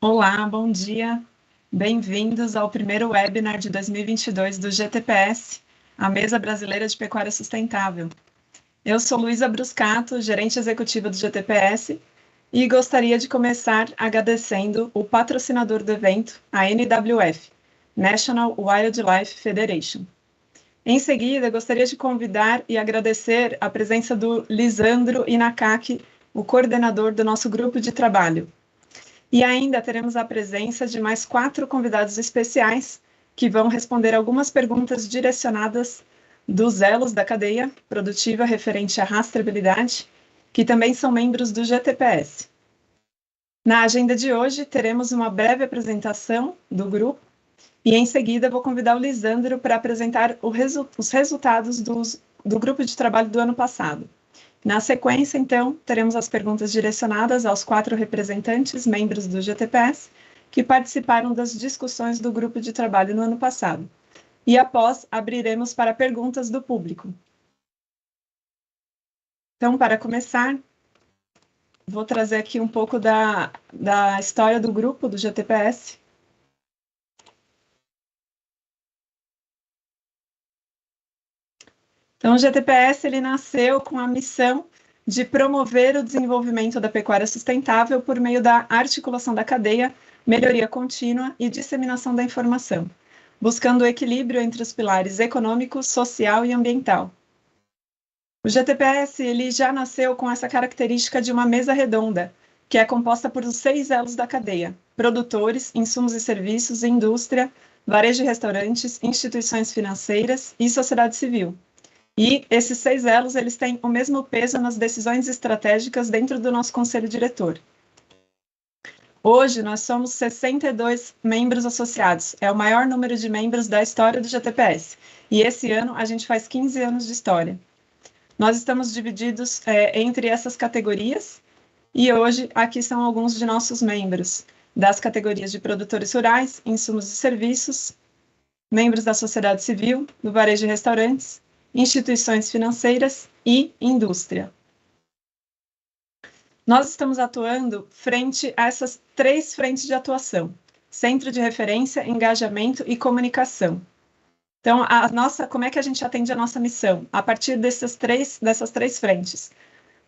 Olá, bom dia. Bem-vindos ao primeiro webinar de 2022 do GTPS, a Mesa Brasileira de Pecuária Sustentável. Eu sou Luísa Bruscato, gerente executiva do GTPS, e gostaria de começar agradecendo o patrocinador do evento, a NWF, National Wildlife Federation. Em seguida, gostaria de convidar e agradecer a presença do Lisandro Inakaki, o coordenador do nosso grupo de trabalho. E ainda teremos a presença de mais 4 convidados especiais que vão responder algumas perguntas direcionadas dos elos da cadeia produtiva referente à rastreabilidade, que também são membros do GTPS. Na agenda de hoje, teremos uma breve apresentação do grupo e, em seguida, vou convidar o Lisandro para apresentar os resultados do grupo de trabalho do ano passado. Na sequência, então, teremos as perguntas direcionadas aos 4 representantes, membros do GTPS, que participaram das discussões do grupo de trabalho no ano passado. E após, abriremos para perguntas do público. Então, para começar, vou trazer aqui um pouco da história do grupo do GTPS. Então, o GTPS ele nasceu com a missão de promover o desenvolvimento da pecuária sustentável por meio da articulação da cadeia, melhoria contínua e disseminação da informação, buscando o equilíbrio entre os pilares econômico, social e ambiental. O GTPS ele já nasceu com essa característica de uma mesa redonda, que é composta por os 6 elos da cadeia: produtores, insumos e serviços, indústria, varejo e restaurantes, instituições financeiras e sociedade civil. E esses 6 elos, eles têm o mesmo peso nas decisões estratégicas dentro do nosso conselho diretor. Hoje, nós somos 62 membros associados. É o maior número de membros da história do GTPS. E esse ano, a gente faz 15 anos de história. Nós estamos divididos entre essas categorias. E hoje, aqui são alguns de nossos membros. Das categorias de produtores rurais, insumos e serviços, membros da sociedade civil, do varejo e restaurantes, instituições financeiras e indústria. Nós estamos atuando frente a essas 3 frentes de atuação: centro de referência, engajamento e comunicação. Então, como é que a gente atende a nossa missão? A partir dessas três frentes,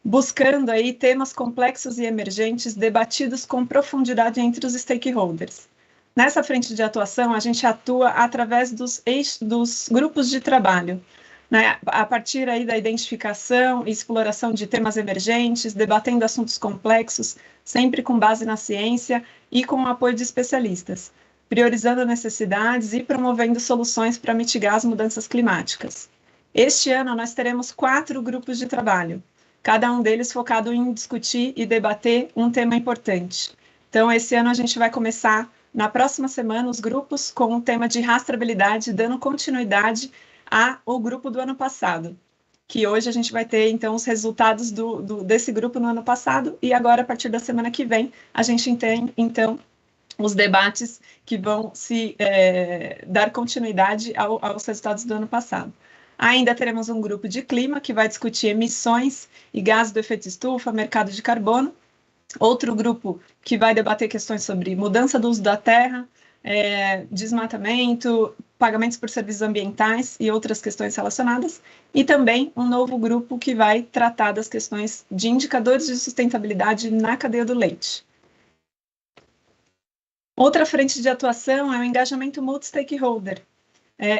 buscando aí temas complexos e emergentes debatidos com profundidade entre os stakeholders. Nessa frente de atuação, a gente atua através dos grupos de trabalho, né, a partir aí da identificação e exploração de temas emergentes, debatendo assuntos complexos, sempre com base na ciência e com o apoio de especialistas, priorizando necessidades e promovendo soluções para mitigar as mudanças climáticas. Este ano, nós teremos 4 grupos de trabalho, cada um deles focado em discutir e debater um tema importante. Então, esse ano a gente vai começar, na próxima semana, os grupos com o tema de rastreabilidade, dando continuidade ao grupo do ano passado, que hoje a gente vai ter, então, os resultados desse grupo no ano passado, e agora, a partir da semana que vem, a gente tem, então, os debates que vão dar continuidade aos resultados do ano passado. Ainda teremos um grupo de clima, que vai discutir emissões e gases do efeito estufa, mercado de carbono. Outro grupo que vai debater questões sobre mudança do uso da terra, desmatamento, pagamentos por serviços ambientais e outras questões relacionadas, e também um novo grupo que vai tratar das questões de indicadores de sustentabilidade na cadeia do leite. Outra frente de atuação é o engajamento multi-stakeholder,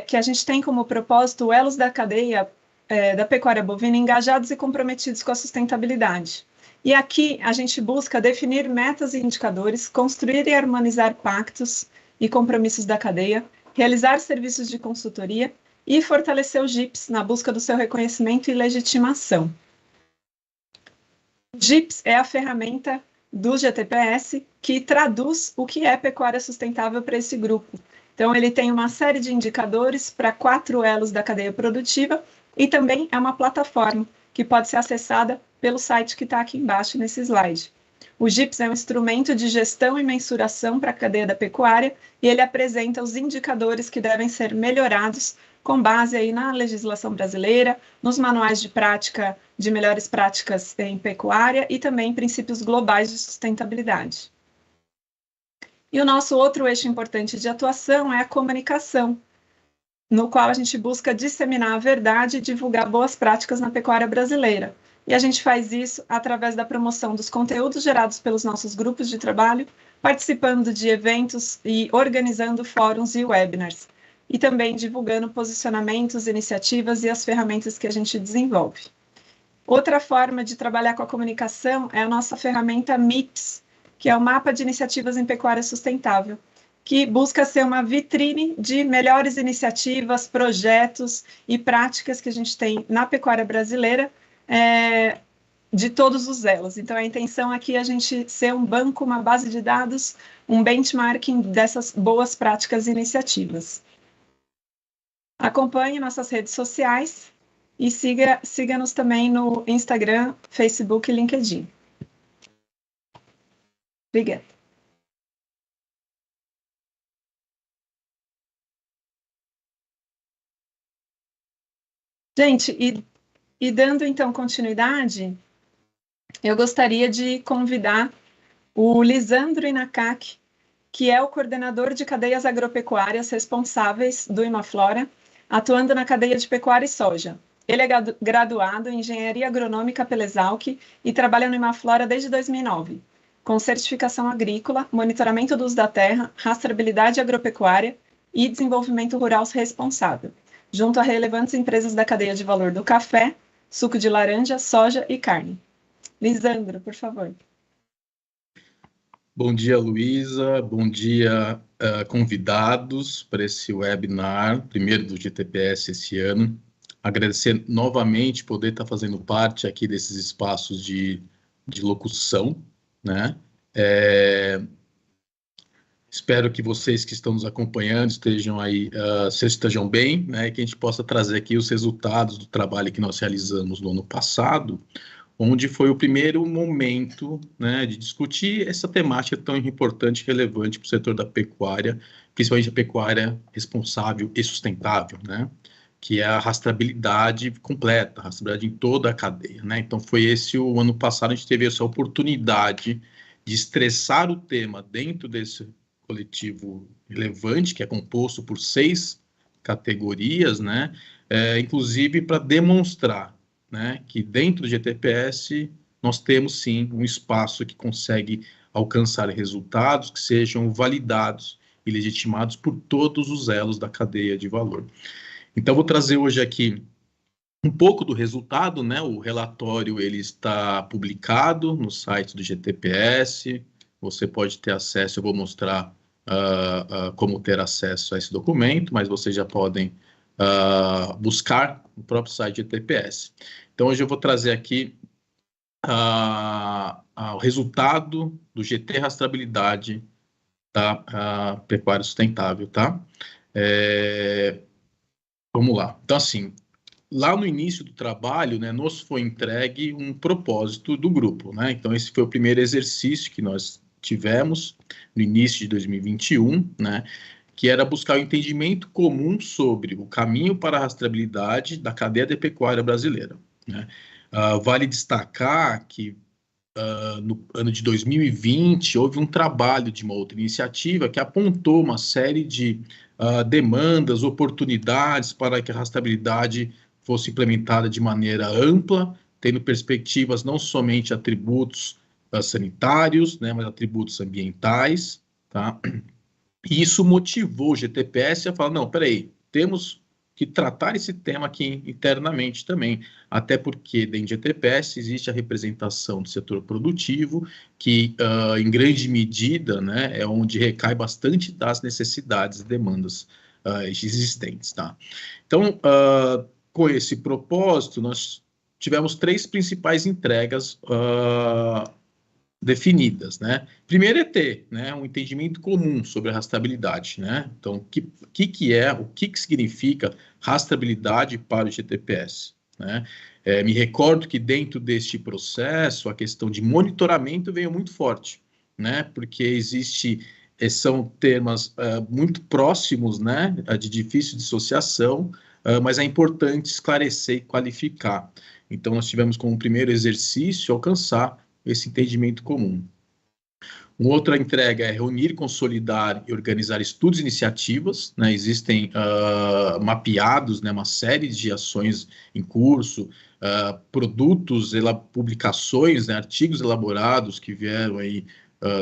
que a gente tem como propósito elos da cadeia da pecuária bovina engajados e comprometidos com a sustentabilidade. E aqui a gente busca definir metas e indicadores, construir e harmonizar pactos e compromissos da cadeia, realizar serviços de consultoria e fortalecer o GIPS na busca do seu reconhecimento e legitimação. O GIPS é a ferramenta do GTPS que traduz o que é pecuária sustentável para esse grupo. Então, ele tem uma série de indicadores para 4 elos da cadeia produtiva e também é uma plataforma que pode ser acessada pelo site que está aqui embaixo nesse slide. O GIPS é um instrumento de gestão e mensuração para a cadeia da pecuária e ele apresenta os indicadores que devem ser melhorados com base aí na legislação brasileira, nos manuais de prática de melhores práticas em pecuária e também princípios globais de sustentabilidade. E o nosso outro eixo importante de atuação é a comunicação, no qual a gente busca disseminar a verdade e divulgar boas práticas na pecuária brasileira. E a gente faz isso através da promoção dos conteúdos gerados pelos nossos grupos de trabalho, participando de eventos e organizando fóruns e webinars, e também divulgando posicionamentos, iniciativas e as ferramentas que a gente desenvolve. Outra forma de trabalhar com a comunicação é a nossa ferramenta MIPS, que é o Mapa de Iniciativas em Pecuária Sustentável, que busca ser uma vitrine de melhores iniciativas, projetos e práticas que a gente tem na pecuária brasileira, de todos os elos. Então, a intenção aqui é a gente ser um banco, uma base de dados, um benchmarking dessas boas práticas e iniciativas. Acompanhe nossas redes sociais e siga-nos também no Instagram, Facebook e LinkedIn. Obrigada. Gente, e dando então continuidade, eu gostaria de convidar o Lisandro Inacaki, que é o coordenador de cadeias agropecuárias responsáveis do Imaflora, atuando na cadeia de pecuária e soja. Ele é graduado em Engenharia Agronômica pela Exalc e trabalha no Imaflora desde 2009, com certificação agrícola, monitoramento do uso da terra, rastreabilidade agropecuária e desenvolvimento rural responsável, junto a relevantes empresas da cadeia de valor do café, suco de laranja, soja e carne. Lisandro, por favor. Bom dia, Luísa. Bom dia, convidados para esse webinar, primeiro do GTPS esse ano. Agradecer novamente poder estar fazendo parte aqui desses espaços de locução, né? Espero que vocês que estão nos acompanhando estejam aí, estejam bem, né? E que a gente possa trazer aqui os resultados do trabalho que nós realizamos no ano passado, onde foi o primeiro momento, né, de discutir essa temática tão importante e relevante para o setor da pecuária, principalmente a pecuária responsável e sustentável, né, que é a rastreabilidade completa, a rastreabilidade em toda a cadeia, né. Então foi esse o ano passado, a gente teve essa oportunidade de estressar o tema dentro desse coletivo relevante, que é composto por 6 categorias, né, inclusive para demonstrar, né, que dentro do GTPS nós temos sim um espaço que consegue alcançar resultados que sejam validados e legitimados por todos os elos da cadeia de valor. Então, vou trazer hoje aqui um pouco do resultado, né? O relatório ele está publicado no site do GTPS, você pode ter acesso, eu vou mostrar como ter acesso a esse documento, mas vocês já podem buscar no próprio site do GTPS. Então, hoje eu vou trazer aqui o resultado do GT Rastreabilidade da pecuária sustentável, tá? Vamos lá. Então, assim, lá no início do trabalho, né, nos foi entregue um propósito do grupo, né? Então, esse foi o primeiro exercício que nós tivemos no início de 2021, né? Que era buscar o entendimento comum sobre o caminho para a rastreabilidade da cadeia de pecuária brasileira, né? Vale destacar que no ano de 2020 houve um trabalho de uma outra iniciativa que apontou uma série de demandas, oportunidades para que a rastreabilidade fosse implementada de maneira ampla, tendo perspectivas não somente atributos sanitários, né, mas atributos ambientais, tá? E isso motivou o GTPS a falar, não, peraí, temos que tratar esse tema aqui internamente também, até porque dentro do GTPS existe a representação do setor produtivo, que em grande medida, né, é onde recai bastante das necessidades e demandas existentes, tá? Então, com esse propósito, nós tivemos 3 principais entregas definidas, né? Primeiro é ter, né, um entendimento comum sobre a rastreabilidade, né? Então, o que significa rastreabilidade para o GTPS, né? Me recordo que dentro deste processo, a questão de monitoramento veio muito forte, né? Porque são temas muito próximos, né, de difícil dissociação, mas é importante esclarecer e qualificar. Então, nós tivemos como primeiro exercício alcançar esse entendimento comum. Uma outra entrega é reunir, consolidar e organizar estudos e iniciativas, né? Existem mapeados, né, uma série de ações em curso, produtos, publicações, né, artigos elaborados que vieram aí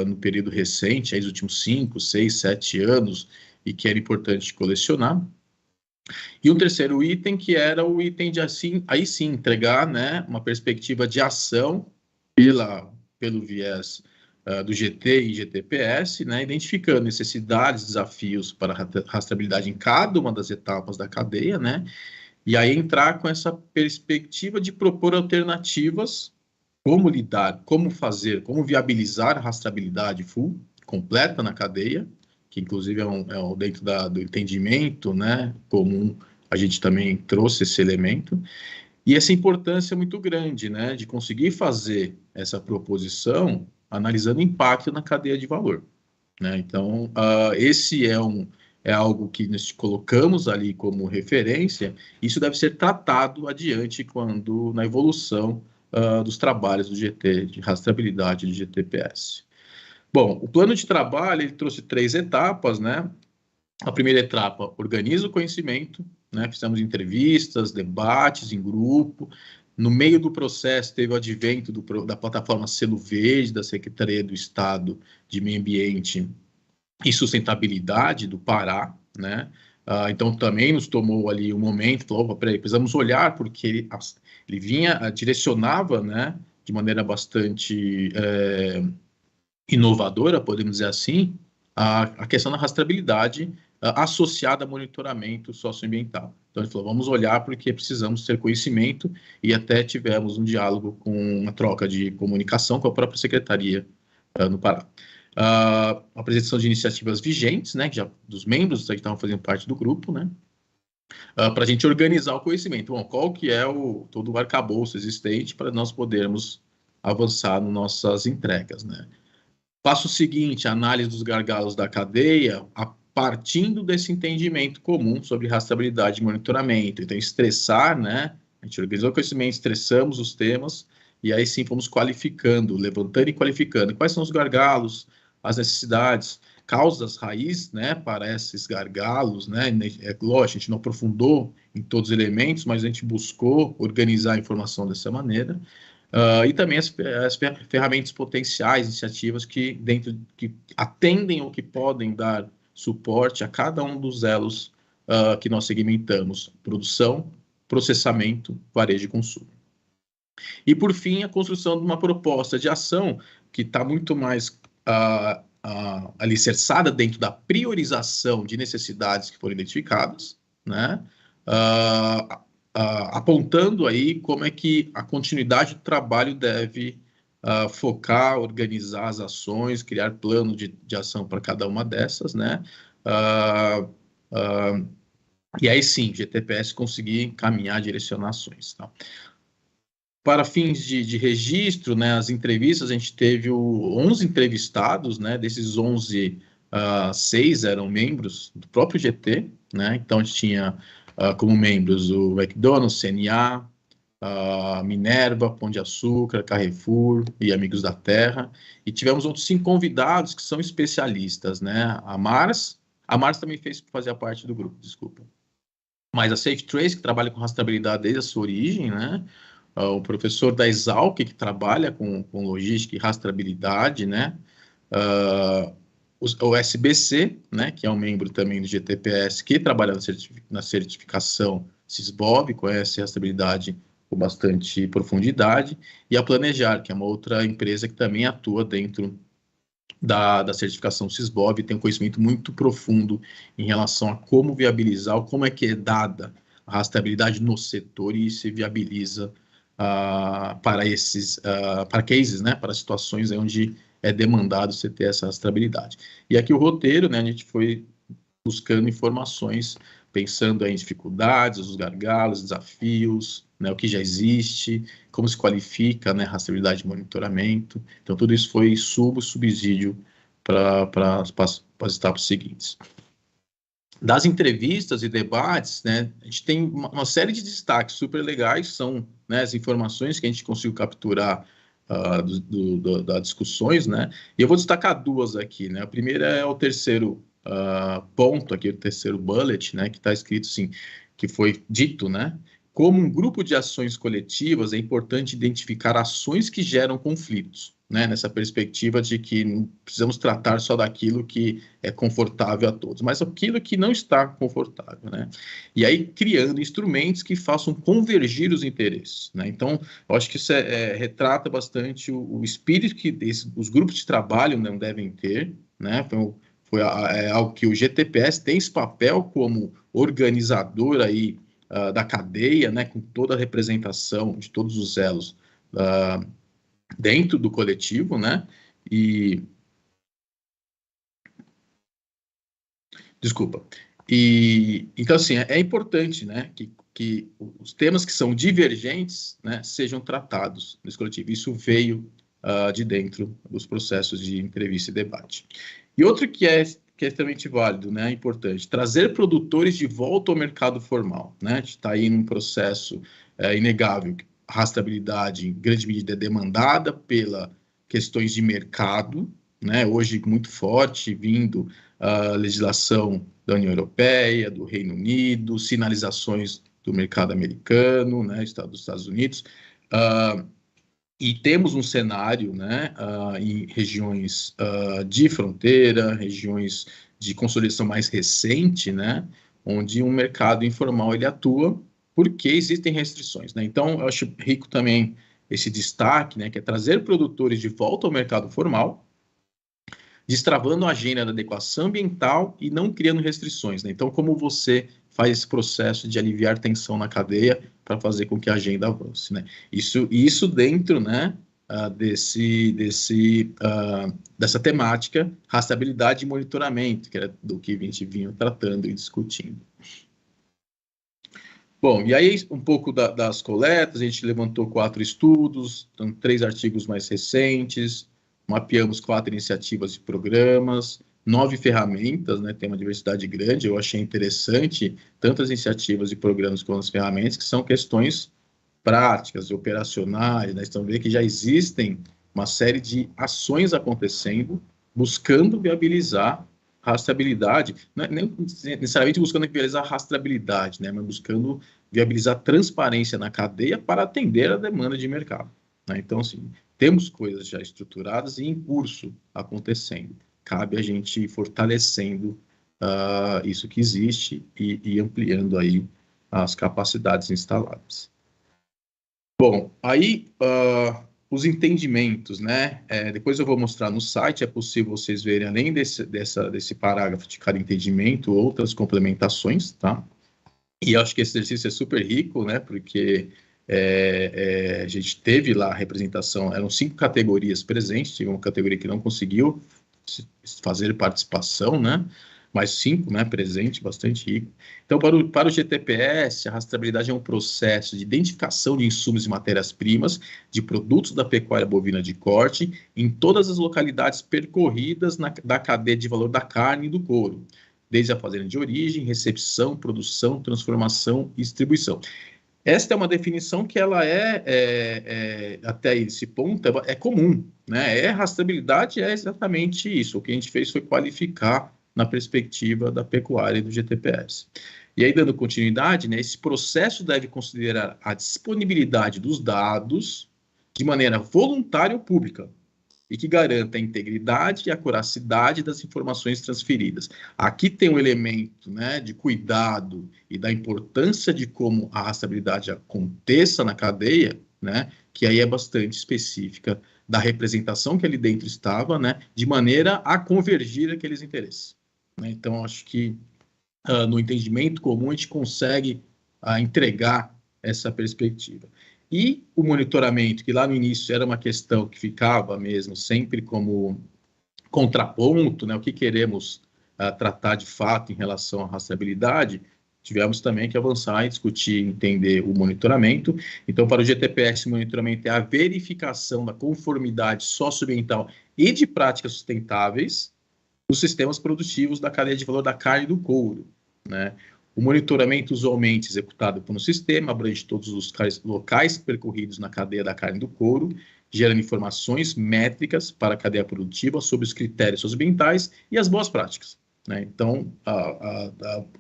no período recente, aí, nos últimos 5, 6, 7 anos, e que era importante colecionar. E um terceiro item, que era o item de, assim, aí sim, entregar, né, uma perspectiva de ação pelo viés do GT e GTPS, né, identificando necessidades, desafios para rastreabilidade em cada uma das etapas da cadeia, né, e aí entrar com essa perspectiva de propor alternativas, como lidar, como fazer, como viabilizar a rastreabilidade full, completa na cadeia, que inclusive dentro do entendimento, né, comum, a gente também trouxe esse elemento, e essa importância é muito grande, né, de conseguir fazer essa proposição analisando o impacto na cadeia de valor, né? Então, esse é algo que nós colocamos ali como referência. Isso deve ser tratado adiante na evolução dos trabalhos do GT, de rastreabilidade de GTPS. Bom, o plano de trabalho, ele trouxe 3 etapas, né? A primeira etapa, organiza o conhecimento, né? Fizemos entrevistas, debates em grupo. No meio do processo, teve o advento da plataforma Selo Verde, da Secretaria do Estado de Meio Ambiente e Sustentabilidade do Pará, né? Então, também nos tomou ali um momento, falou, peraí, precisamos olhar, porque ele direcionava, né, de maneira bastante inovadora, podemos dizer assim, a questão da rastreabilidade associada a monitoramento socioambiental. Então, ele falou, vamos olhar porque precisamos ter conhecimento, e até tivemos um diálogo com uma troca de comunicação com a própria Secretaria no Pará. A apresentação de iniciativas vigentes, né, dos membros que estavam fazendo parte do grupo, né, para a gente organizar o conhecimento. Bom, qual que é todo o arcabouço existente para nós podermos avançar nas nossas entregas, né? Passo seguinte, análise dos gargalos da cadeia, partindo desse entendimento comum sobre rastreabilidade e monitoramento. Então, estressar, né? A gente organizou o conhecimento, estressamos os temas, e aí sim fomos qualificando, levantando e qualificando. Quais são os gargalos, as necessidades, causas raiz, né, para esses gargalos, né? É lógico, a gente não aprofundou em todos os elementos, mas a gente buscou organizar a informação dessa maneira. E também as ferramentas potenciais, iniciativas que atendem ou que podem dar suporte a cada um dos elos que nós segmentamos: produção, processamento, varejo e consumo. E, por fim, a construção de uma proposta de ação que está muito mais alicerçada dentro da priorização de necessidades que foram identificadas, né? Apontando aí como é que a continuidade do trabalho deve focar, organizar as ações, criar plano de ação para cada uma dessas, né? E aí sim, GTPS conseguir encaminhar, direcionar ações. Tá? Para fins de registro, né, as entrevistas, a gente teve 11 entrevistados, né? Desses 11, 6 eram membros do próprio GT, né? Então a gente tinha como membros o McDonald's, CNA, Minerva, Pão de Açúcar, Carrefour e Amigos da Terra. E tivemos outros 5 convidados que são especialistas, né? A Mars também fazia parte do grupo, desculpa. Mas a Safe Trace, que trabalha com rastreabilidade desde a sua origem, né? O professor da Exalc, que trabalha com logística e rastreabilidade, né? O SBC, né, que é um membro também do GTPS, que trabalha na certificação SysBov, conhece a rastreabilidade com bastante profundidade, e a Planejar, que é uma outra empresa que também atua dentro da certificação SysBov, tem um conhecimento muito profundo em relação a como viabilizar, como é que é dada a rastreabilidade no setor e se viabiliza para cases, né, para situações onde é demandado você ter essa rastreabilidade. E aqui o roteiro, né, a gente foi buscando informações, pensando em dificuldades, os gargalos, desafios, né, o que já existe, como se qualifica, né, rastreabilidade de monitoramento. Então, tudo isso foi subsídio para as etapas seguintes. Das entrevistas e debates, né, a gente tem uma série de destaques super legais, são, né, as informações que a gente conseguiu capturar das discussões, né? E eu vou destacar duas aqui, né? A primeira é o terceiro ponto aqui, o terceiro bullet, né? Que está escrito assim, que foi dito, né? Como um grupo de ações coletivas, é importante identificar ações que geram conflitos, né? Nessa perspectiva de que não precisamos tratar só daquilo que é confortável a todos, mas aquilo que não está confortável, né? E aí criando instrumentos que façam convergir os interesses, né? Então, eu acho que isso retrata bastante o espírito que os grupos de trabalho não devem ter, né? É algo que o GTPS tem esse papel como organizador aí da cadeia, né, com toda a representação de todos os elos dentro do coletivo, né, então, assim, é importante, né, que os temas que são divergentes, né, sejam tratados nesse coletivo. Isso veio de dentro dos processos de entrevista e debate. E outro que é extremamente válido, né, importante, trazer produtores de volta ao mercado formal, né, a gente está aí num processo inegável, a rastreabilidade em grande medida é demandada pelas questões de mercado, né, hoje muito forte, vindo a legislação da União Europeia, do Reino Unido, sinalizações do mercado americano, né, dos Estados Unidos, e temos um cenário, né, em regiões de fronteira, regiões de consolidação mais recente, né, onde um mercado informal ele atua porque existem restrições, né? Então, eu acho rico também esse destaque, né, que é trazer produtores de volta ao mercado formal, destravando a agenda da adequação ambiental e não criando restrições, né? Então, como você faz esse processo de aliviar tensão na cadeia para fazer com que a agenda avance, né? Isso dentro, né, dessa temática, rastreabilidade e monitoramento, que é do que a gente vinha tratando e discutindo. Bom, e aí um pouco das coletas, a gente levantou 4 estudos, então 3 artigos mais recentes, mapeamos 4 iniciativas e programas, 9 ferramentas, né, tem uma diversidade grande, eu achei interessante, tanto as iniciativas e programas como as ferramentas, que são questões práticas, operacionais, né, estão vendo que já existem uma série de ações acontecendo, buscando viabilizar rastreabilidade, não é nem necessariamente buscando viabilizar rastreabilidade, né, mas buscando viabilizar transparência na cadeia para atender a demanda de mercado, né? Então, assim, temos coisas já estruturadas e em curso acontecendo. Cabe a gente ir fortalecendo isso que existe e ampliando aí as capacidades instaladas. Bom, aí os entendimentos, né? Depois eu vou mostrar no site, é possível vocês verem, além desse parágrafo de cada entendimento, outras complementações, tá? E eu acho que esse exercício é super rico, né? Porque a gente teve lá a representação, eram 5 categorias presentes, tive uma categoria que não conseguiu fazer participação, né? Mais 5, né, presente, bastante rico. Então, para o GTPS, a rastreabilidade é um processo de identificação de insumos e matérias-primas de produtos da pecuária bovina de corte em todas as localidades percorridas da cadeia de valor da carne e do couro, desde a fazenda de origem, recepção, produção, transformação e distribuição. Esta é uma definição que ela até esse ponto, é comum, né? Rastreabilidade é exatamente isso. O que a gente fez foi qualificar na perspectiva da pecuária e do GTPS. E aí, dando continuidade, né, esse processo deve considerar a disponibilidade dos dados de maneira voluntária ou pública e que garanta a integridade e a acuracidade das informações transferidas. Aqui tem um elemento, né, de cuidado e da importância de como a rastreabilidade aconteça na cadeia, né, que aí é bastante específica da representação que ali dentro estava, né, de maneira a convergir aqueles interesses. Então, acho que no entendimento comum a gente consegue entregar essa perspectiva. E o monitoramento, que lá no início era uma questão que ficava mesmo sempre como contraponto, né, o que queremos tratar de fato em relação à rastreabilidade, tivemos também que avançar e discutir, entender o monitoramento. Então, para o GTPS, o monitoramento é a verificação da conformidade socioambiental e de práticas sustentáveis dos sistemas produtivos da cadeia de valor da carne e do couro, né? O monitoramento usualmente executado por um sistema abrange todos os locais percorridos na cadeia da carne do couro, gerando informações métricas para a cadeia produtiva sobre os critérios socioambientais e as boas práticas, né? Então,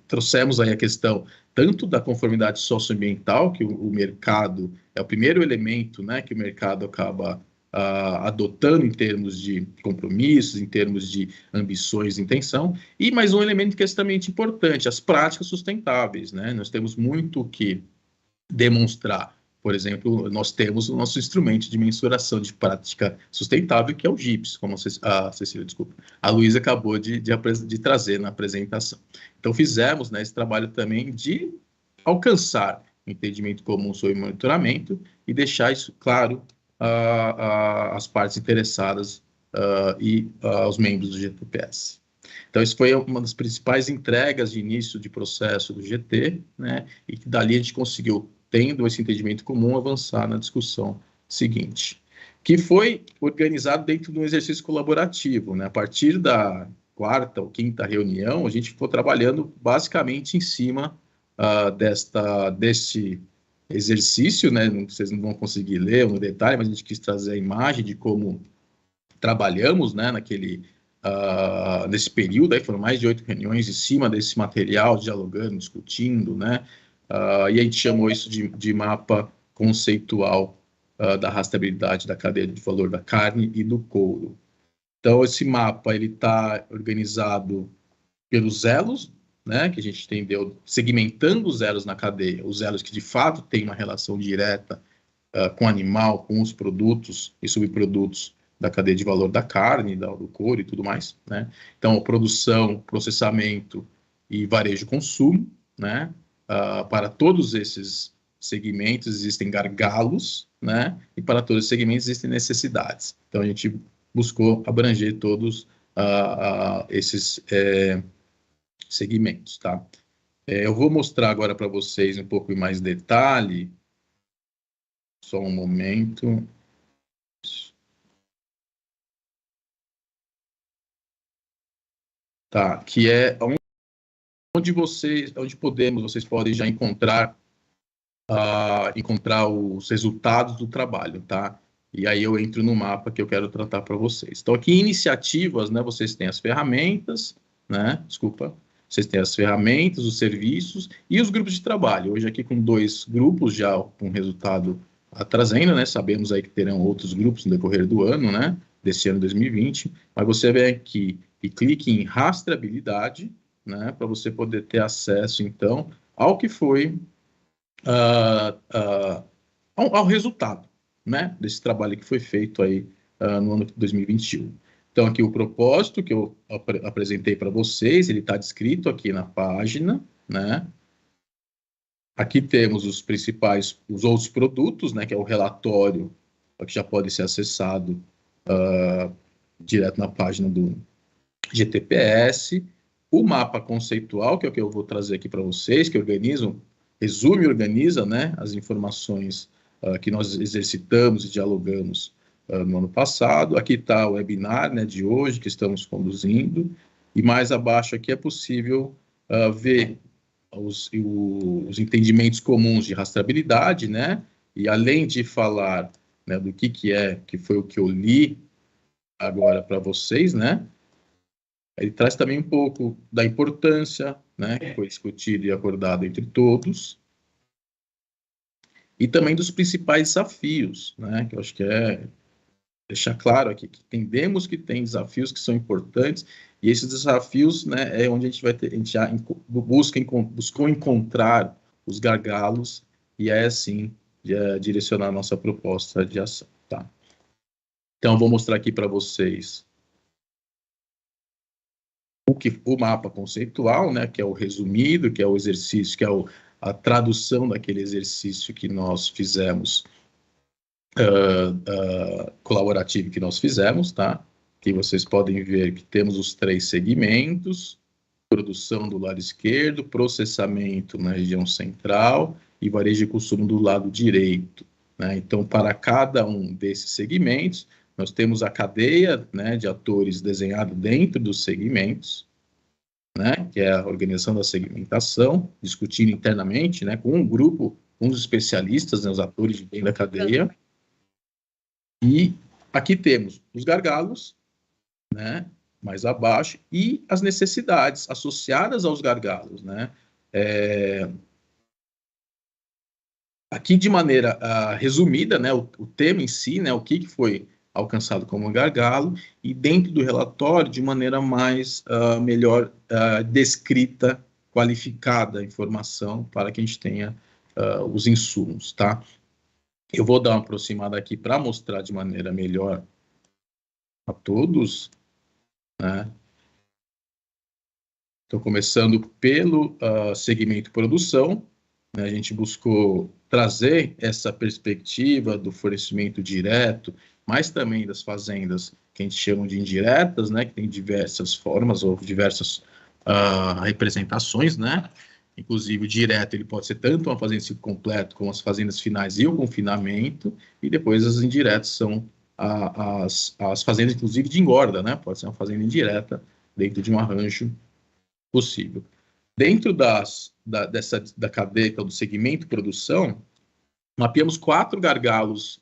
trouxemos aí a questão tanto da conformidade socioambiental, que o mercado é o primeiro elemento, né, que o mercado acaba adotando em termos de compromissos, em termos de ambições e intenção, e mais um elemento que é extremamente importante, as práticas sustentáveis, né? Nós temos muito que demonstrar. Por exemplo, nós temos o nosso instrumento de mensuração de prática sustentável, que é o GIPS, como a Cecília, desculpa, a Luísa acabou de trazer na apresentação. Então, fizemos, né, esse trabalho também de alcançar entendimento comum sobre monitoramento e deixar isso claro às partes interessadas e aos membros do GTPS. Então, isso foi uma das principais entregas de início de processo do GT, né, e que dali a gente conseguiu, tendo esse entendimento comum, avançar na discussão seguinte, que foi organizado dentro de um exercício colaborativo, né? A partir da quarta ou quinta reunião, a gente ficou trabalhando basicamente em cima deste exercício, né? Vocês não vão conseguir ler no detalhe, mas a gente quis trazer a imagem de como trabalhamos, né, nesse período. Aí foram mais de 8 reuniões em cima desse material, dialogando, discutindo, né? E a gente chamou isso de mapa conceitual da rastreabilidade da cadeia de valor da carne e do couro. Então, esse mapa ele está organizado pelos elos, né, que a gente entendeu, segmentando os elos na cadeia, os elos que de fato têm uma relação direta com o animal, com os produtos e subprodutos da cadeia de valor da carne, do couro e tudo mais, né? Então, produção, processamento e varejo consumo, né? Para todos esses segmentos existem gargalos, né? E para todos os segmentos existem necessidades. Então, a gente buscou abranger todos esses segmentos, tá? Eu vou mostrar agora para vocês um pouco em mais detalhe. Só um momento. Tá, que é onde vocês podem já encontrar os resultados do trabalho, tá? E aí eu entro no mapa que eu quero tratar para vocês. Então, aqui, iniciativas, né? Vocês têm as ferramentas, né? Desculpa. Vocês têm as ferramentas, os serviços e os grupos de trabalho. Hoje aqui com 2 grupos já com resultado trazendo, né? Sabemos aí que terão outros grupos no decorrer do ano, né? Desse ano 2020. Mas você vem aqui e clique em rastreabilidade, né? Para você poder ter acesso, então, ao que foi ao resultado, né, desse trabalho que foi feito aí no ano de 2021. Então, aqui o propósito que eu apresentei para vocês, ele está descrito aqui na página, né? Aqui temos os outros produtos, né, que é o relatório, que já pode ser acessado direto na página do GTPS, o mapa conceitual, que é o que eu vou trazer aqui para vocês, que resume e organiza, né, as informações que nós exercitamos e dialogamos no ano passado. Aqui está o webinar, né, de hoje, que estamos conduzindo, e mais abaixo aqui é possível ver os entendimentos comuns de rastreabilidade, né, e além de falar, né, do que foi o que eu li agora para vocês, né, ele traz também um pouco da importância, né, que foi discutido e acordado entre todos, e também dos principais desafios, né, que eu acho que é deixar claro aqui que entendemos que tem desafios que são importantes, e esses desafios, né, é onde a gente já buscou encontrar os gargalos, e é assim direcionar a nossa proposta de ação, tá? Então, eu vou mostrar aqui para vocês o mapa conceitual, né, que é o resumido, que é o exercício, que é a tradução daquele exercício que nós fizemos, colaborativo que nós fizemos, tá? Que vocês podem ver que temos os 3 segmentos: produção do lado esquerdo, processamento na região central e varejo e consumo do lado direito, né? Então, para cada um desses segmentos, nós temos a cadeia, né, de atores desenhada dentro dos segmentos, né, que é a organização da segmentação, discutindo internamente, né, com um grupo, um dos especialistas, né, os atores de bem da cadeia. E aqui temos os gargalos, né, mais abaixo, e as necessidades associadas aos gargalos, né. Aqui, de maneira resumida, né, o tema em si, né, o que foi alcançado como gargalo, e dentro do relatório, de maneira mais melhor descrita, qualificada a informação, para que a gente tenha os insumos, tá? Eu vou dar uma aproximada aqui para mostrar de maneira melhor a todos, né? Estou começando pelo segmento produção, né? A gente buscou trazer essa perspectiva do fornecimento direto, mas também das fazendas que a gente chama de indiretas, né? Que tem diversas formas ou diversas representações, né? Inclusive, o direto ele pode ser tanto uma fazenda de ciclo completo, como as fazendas finais e o confinamento, e depois as indiretas são as fazendas, inclusive, de engorda, né? Pode ser uma fazenda indireta dentro de um arranjo possível. Dentro da cadeia, então, do segmento produção, mapeamos 4 gargalos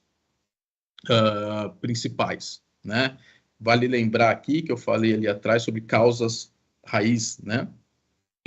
principais, né? Vale lembrar aqui que eu falei ali atrás sobre causas raiz, né?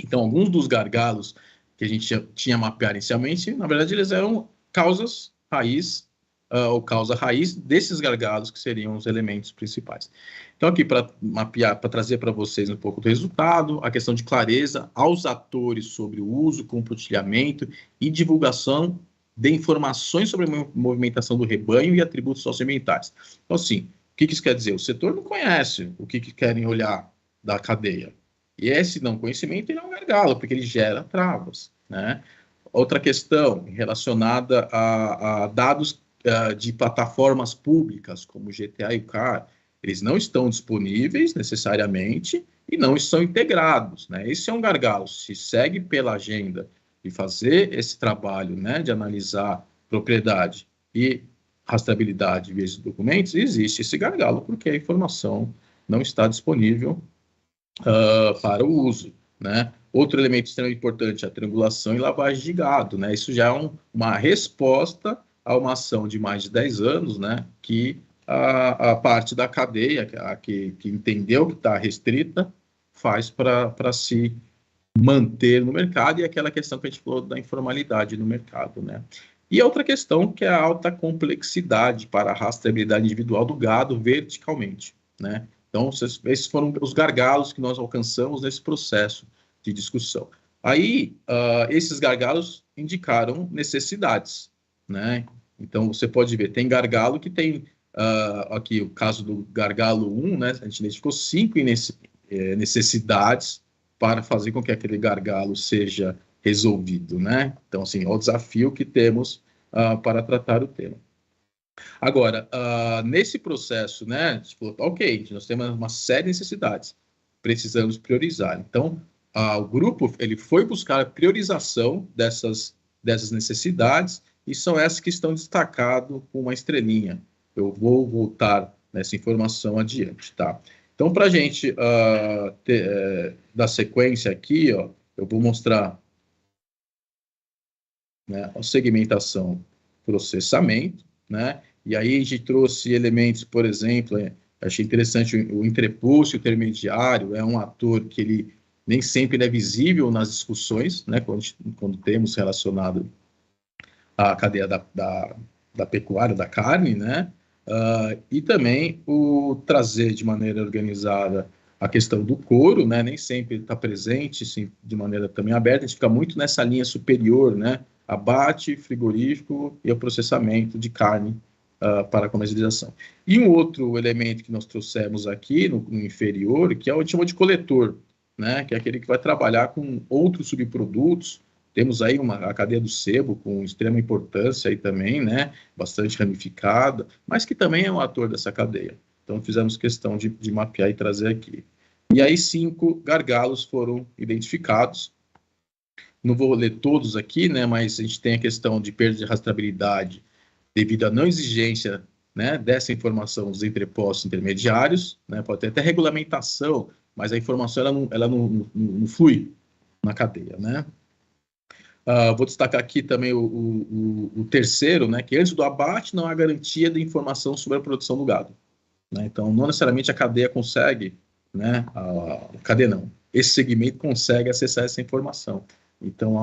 Então, alguns dos gargalos que a gente tinha mapeado inicialmente, na verdade, eles eram causas raiz, ou causa raiz desses gargalos, que seriam os elementos principais. Então, aqui, para mapear, para trazer para vocês um pouco do resultado, a questão de clareza aos atores sobre o uso, compartilhamento e divulgação de informações sobre a movimentação do rebanho e atributos socioambientais. Então, assim, o que isso quer dizer? O setor não conhece o que querem olhar da cadeia. E esse não conhecimento ele é um gargalo, porque ele gera travas, né? Outra questão relacionada a dados de plataformas públicas, como o GTA e o CAR, eles não estão disponíveis necessariamente e não estão integrados, né? Esse é um gargalo. Se segue pela agenda de fazer esse trabalho, né, de analisar propriedade e rastreabilidade via esses documentos, existe esse gargalo, porque a informação não está disponível para o uso, né? Outro elemento extremamente importante é a triangulação e lavagem de gado, né? Isso já é uma resposta a uma ação de mais de 10 anos, né? Que a parte da cadeia, que entendeu que está restrita, faz para se manter no mercado, e aquela questão que a gente falou da informalidade no mercado, né? E a outra questão que é a alta complexidade para a rastreabilidade individual do gado verticalmente, né? Então, esses foram os gargalos que nós alcançamos nesse processo de discussão. Aí, esses gargalos indicaram necessidades, né? Então, você pode ver, tem gargalo que tem, aqui o caso do gargalo 1, né? A gente identificou 5 necessidades para fazer com que aquele gargalo seja resolvido, né? Então, assim, é o desafio que temos para tratar o tema. Agora, nesse processo, né, tipo, ok, nós temos uma série de necessidades, precisamos priorizar. Então, o grupo ele foi buscar a priorização dessas necessidades, e são essas que estão destacadas com uma estrelinha. Eu vou voltar nessa informação adiante, tá? Então, para a gente dar sequência aqui, ó, eu vou mostrar, né, a segmentação, processamento, né? E aí a gente trouxe elementos, por exemplo, achei interessante o entreposto, o intermediário, é um ator que ele nem sempre é visível nas discussões, né? Quando temos relacionado à cadeia da pecuária, da carne, né? E também o trazer de maneira organizada a questão do couro, né? Nem sempre está presente, sim, de maneira também aberta, a gente fica muito nessa linha superior, né? Abate, frigorífico e o processamento de carne para a comercialização. E um outro elemento que nós trouxemos aqui no inferior, que é o que a gente chama de coletor, né? Que é aquele que vai trabalhar com outros subprodutos. Temos aí a cadeia do sebo com extrema importância aí também, né? Bastante ramificada, mas que também é um ator dessa cadeia. Então, fizemos questão de mapear e trazer aqui. E aí, 5 gargalos foram identificados. Não vou ler todos aqui, né? Mas a gente tem a questão de perda de rastreabilidade devido à não exigência, né, dessa informação dos entrepostos intermediários, né? Pode ter até regulamentação mas a informação ela não flui na cadeia, né? Vou destacar aqui também o terceiro, né, que antes do abate não há garantia de informação sobre a produção do gado, né? Então, não necessariamente a cadeia consegue, né, a cadeia não, esse segmento consegue acessar essa informação. Então, há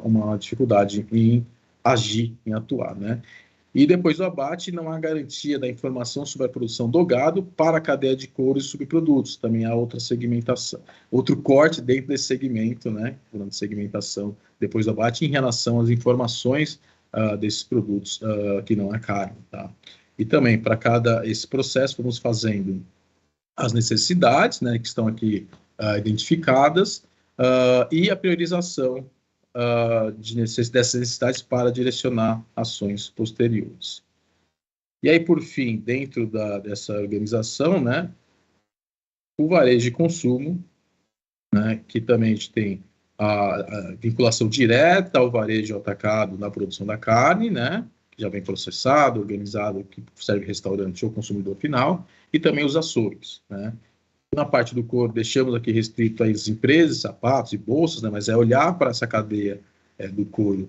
uma dificuldade em agir, em atuar, né? E depois do abate, não há garantia da informação sobre a produção do gado para a cadeia de couro e subprodutos. Também há outra segmentação, outro corte dentro desse segmento, né? Falando de segmentação depois do abate, em relação às informações desses produtos que não é carne, tá? E também, para esse processo, vamos fazendo as necessidades, né, que estão aqui identificadas, e a priorização dessas necessidades para direcionar ações posteriores. E aí, por fim, dentro dessa organização, né, o varejo e consumo, né, que também a gente tem a vinculação direta ao varejo atacado na produção da carne, né, que já vem processado, organizado, que serve restaurante ou consumidor final, e também os açougues, né. Na parte do couro, deixamos aqui restrito às empresas, sapatos e bolsas, né, mas é olhar para essa cadeia do couro,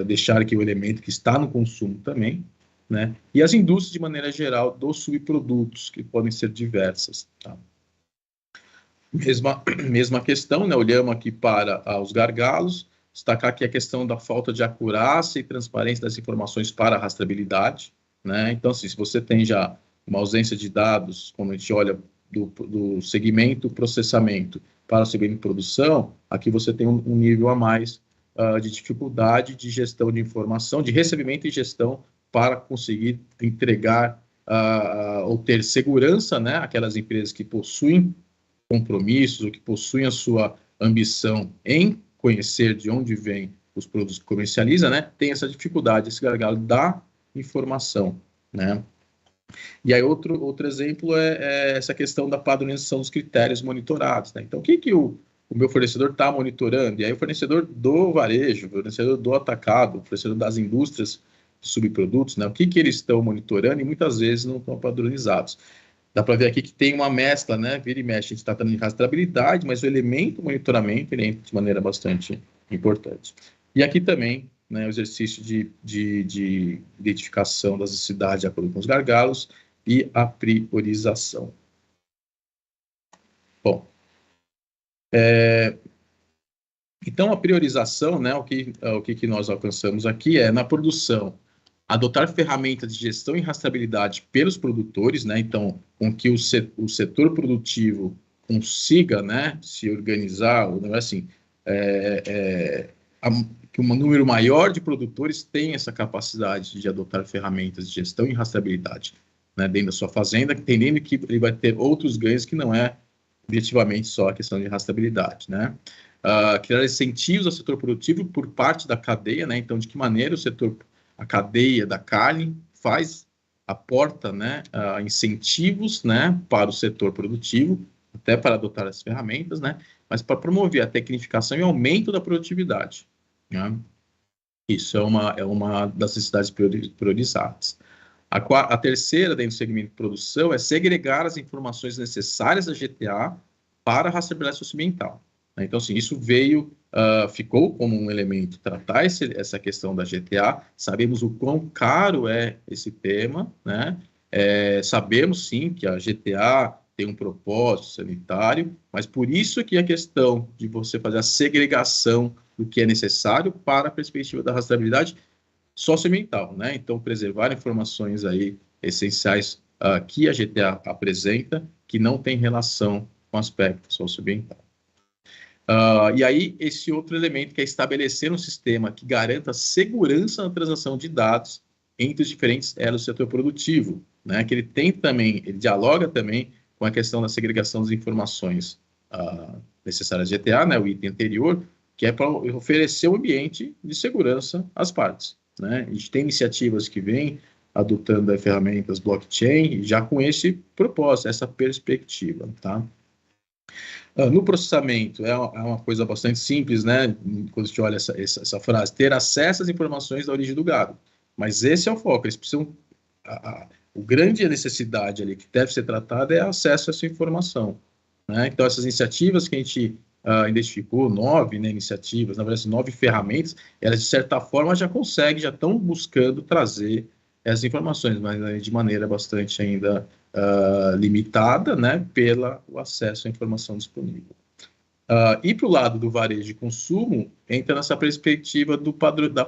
deixar aqui o elemento que está no consumo também, né, e as indústrias de maneira geral dos subprodutos, que podem ser diversas, tá? Mesma questão, né, olhamos aqui para os gargalos, destacar aqui a questão da falta de acurácia e transparência das informações para a rastreabilidade, né, então assim, se você tem já uma ausência de dados, quando a gente olha do segmento processamento para o segmento produção, aqui você tem um nível a mais de dificuldade de gestão de informação, de recebimento e gestão para conseguir entregar ou ter segurança, né, aquelas empresas que possuem compromissos ou que possuem a sua ambição em conhecer de onde vêm os produtos que comercializa, né, tem essa dificuldade, esse gargalo da informação, né. E aí outro exemplo é essa questão da padronização dos critérios monitorados, né? Então, o que o meu fornecedor está monitorando? E aí o fornecedor do varejo, o fornecedor do atacado, o fornecedor das indústrias de subprodutos, né? O que eles estão monitorando e muitas vezes não estão padronizados. Dá para ver aqui que tem uma mescla, né? Vira e mexe, a gente está tratando de rastreabilidade, mas o elemento monitoramento ele entra de maneira bastante importante. E aqui também, né, o exercício de identificação das necessidades de acordo com os gargalos e a priorização. Bom, então a priorização, né, o que nós alcançamos aqui é, na produção, adotar ferramentas de gestão e rastreabilidade pelos produtores, né, então, com que o setor produtivo consiga, né, se organizar, ou não é assim, que um número maior de produtores tenha essa capacidade de adotar ferramentas de gestão e rastreabilidade, né, dentro da sua fazenda, entendendo que ele vai ter outros ganhos que não é objetivamente só a questão de rastreabilidade, né. Criar incentivos ao setor produtivo por parte da cadeia, né, então de que maneira a cadeia da carne aporta, né, incentivos, né, para o setor produtivo, até para adotar as ferramentas, né, mas para promover a tecnificação e aumento da produtividade, né? Isso é uma das necessidades priorizadas. A terceira, dentro do segmento de produção, é segregar as informações necessárias da GTA para a rastreabilidade socioambiental, né? Então, assim, isso ficou como um elemento tratar essa questão da GTA. Sabemos o quão caro é esse tema, né? Sabemos, sim, que a GTA tem um propósito sanitário, mas por isso que a questão de você fazer a segregação do que é necessário para a perspectiva da rastreabilidade socioambiental, né? Então, preservar informações aí essenciais que a GTA apresenta, que não tem relação com o aspecto socioambiental. E aí, esse outro elemento que é estabelecer um sistema que garanta segurança na transação de dados entre os diferentes elos do setor produtivo, né? Que ele dialoga também com a questão da segregação das informações necessárias à GTA, né? O item anterior, que é para oferecer um ambiente de segurança às partes, né? A gente tem iniciativas que vêm adotando ferramentas blockchain já com esse propósito, essa perspectiva, tá? No processamento, é uma coisa bastante simples, né? Quando a gente olha essa frase, ter acesso às informações da origem do gado. Mas esse é o foco, eles precisam... A grande necessidade ali que deve ser tratada é acesso a essa informação, né? Então, essas iniciativas que a gente identificou, 9, né, iniciativas, na verdade, 9 ferramentas, elas, de certa forma, já estão buscando trazer essas informações, mas de maneira bastante ainda limitada, né, pelo acesso à informação disponível. E para o lado do varejo de consumo, entra nessa perspectiva da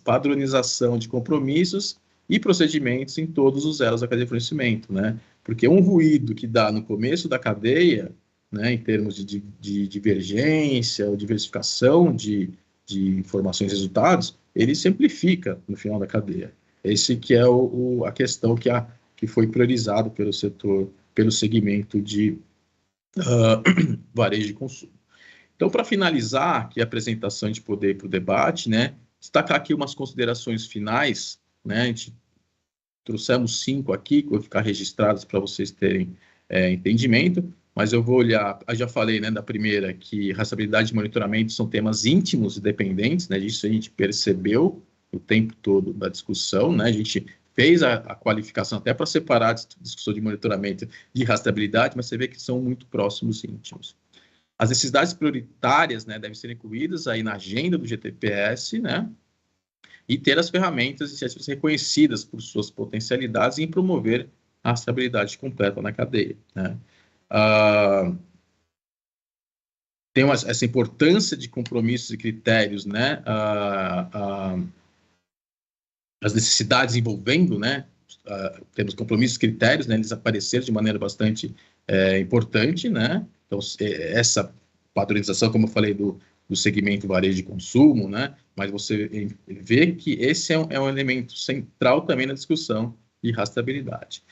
padronização de compromissos e procedimentos em todos os elos da cadeia de fornecimento, né? Porque um ruído que dá no começo da cadeia, né, em termos de divergência ou diversificação de informações e resultados, ele simplifica no final da cadeia. Esse que é a questão que foi priorizado pelo setor, pelo segmento de varejo de consumo. Então, para finalizar aqui a apresentação de poder para o debate, né, destacar aqui umas considerações finais, né, a gente trouxemos 5 aqui, que vou ficar registradas para vocês terem entendimento, mas eu vou olhar, eu já falei, né, da primeira, que rastreabilidade e monitoramento são temas íntimos e dependentes, né, isso a gente percebeu o tempo todo da discussão, né, a gente fez a qualificação até para separar a discussão de monitoramento de rastreabilidade, mas você vê que são muito próximos e íntimos. As necessidades prioritárias, né, devem ser incluídas aí na agenda do GTPS, né, e ter as ferramentas e iniciativas reconhecidas por suas potencialidades em promover a rastreabilidade completa na cadeia, né. Tem essa importância de compromissos e critérios, né, as necessidades envolvendo, né, temos compromissos e critérios, né, eles apareceram de maneira bastante importante, né, então essa padronização, como eu falei, do segmento varejo de consumo, né, mas você vê que esse é um elemento central também na discussão de rastreabilidade.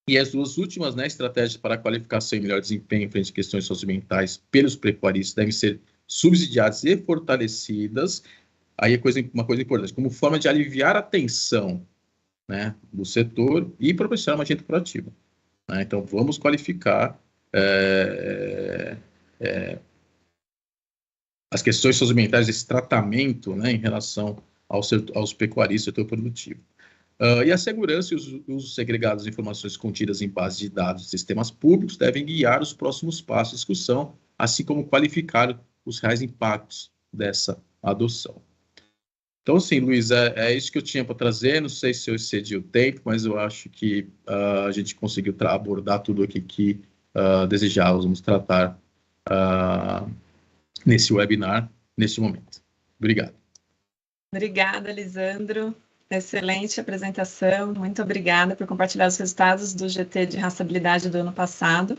E as duas últimas, né, estratégias para a qualificação e melhor desempenho frente a questões socioambientais pelos pecuaristas devem ser subsidiadas e fortalecidas. Aí uma coisa importante, como forma de aliviar a tensão, né, do setor e proporcionar uma agenda proativa, né? Então, vamos qualificar as questões socioambientais desse tratamento, né, em relação aos pecuaristas, setor produtivo. E a segurança e o uso segregado das informações contidas em bases de dados de sistemas públicos devem guiar os próximos passos de discussão, assim como qualificar os reais impactos dessa adoção. Então, assim, Luiz, é isso que eu tinha para trazer. Não sei se eu excedi o tempo, mas eu acho que a gente conseguiu abordar tudo aqui que desejávamos tratar nesse webinar, nesse momento. Obrigado. Obrigada, Lisandro. Excelente apresentação. Muito obrigada por compartilhar os resultados do GT de rastreabilidade do ano passado.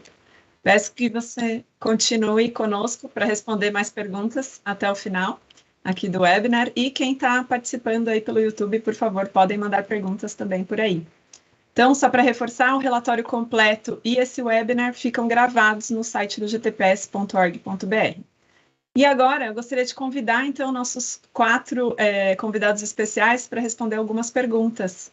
Peço que você continue conosco para responder mais perguntas até o final aqui do webinar. E quem está participando aí pelo YouTube, por favor, podem mandar perguntas também por aí. Então, só para reforçar, o relatório completo e esse webinar ficam gravados no site do gtps.org.br. E agora, eu gostaria de convidar, então, nossos 4 convidados especiais para responder algumas perguntas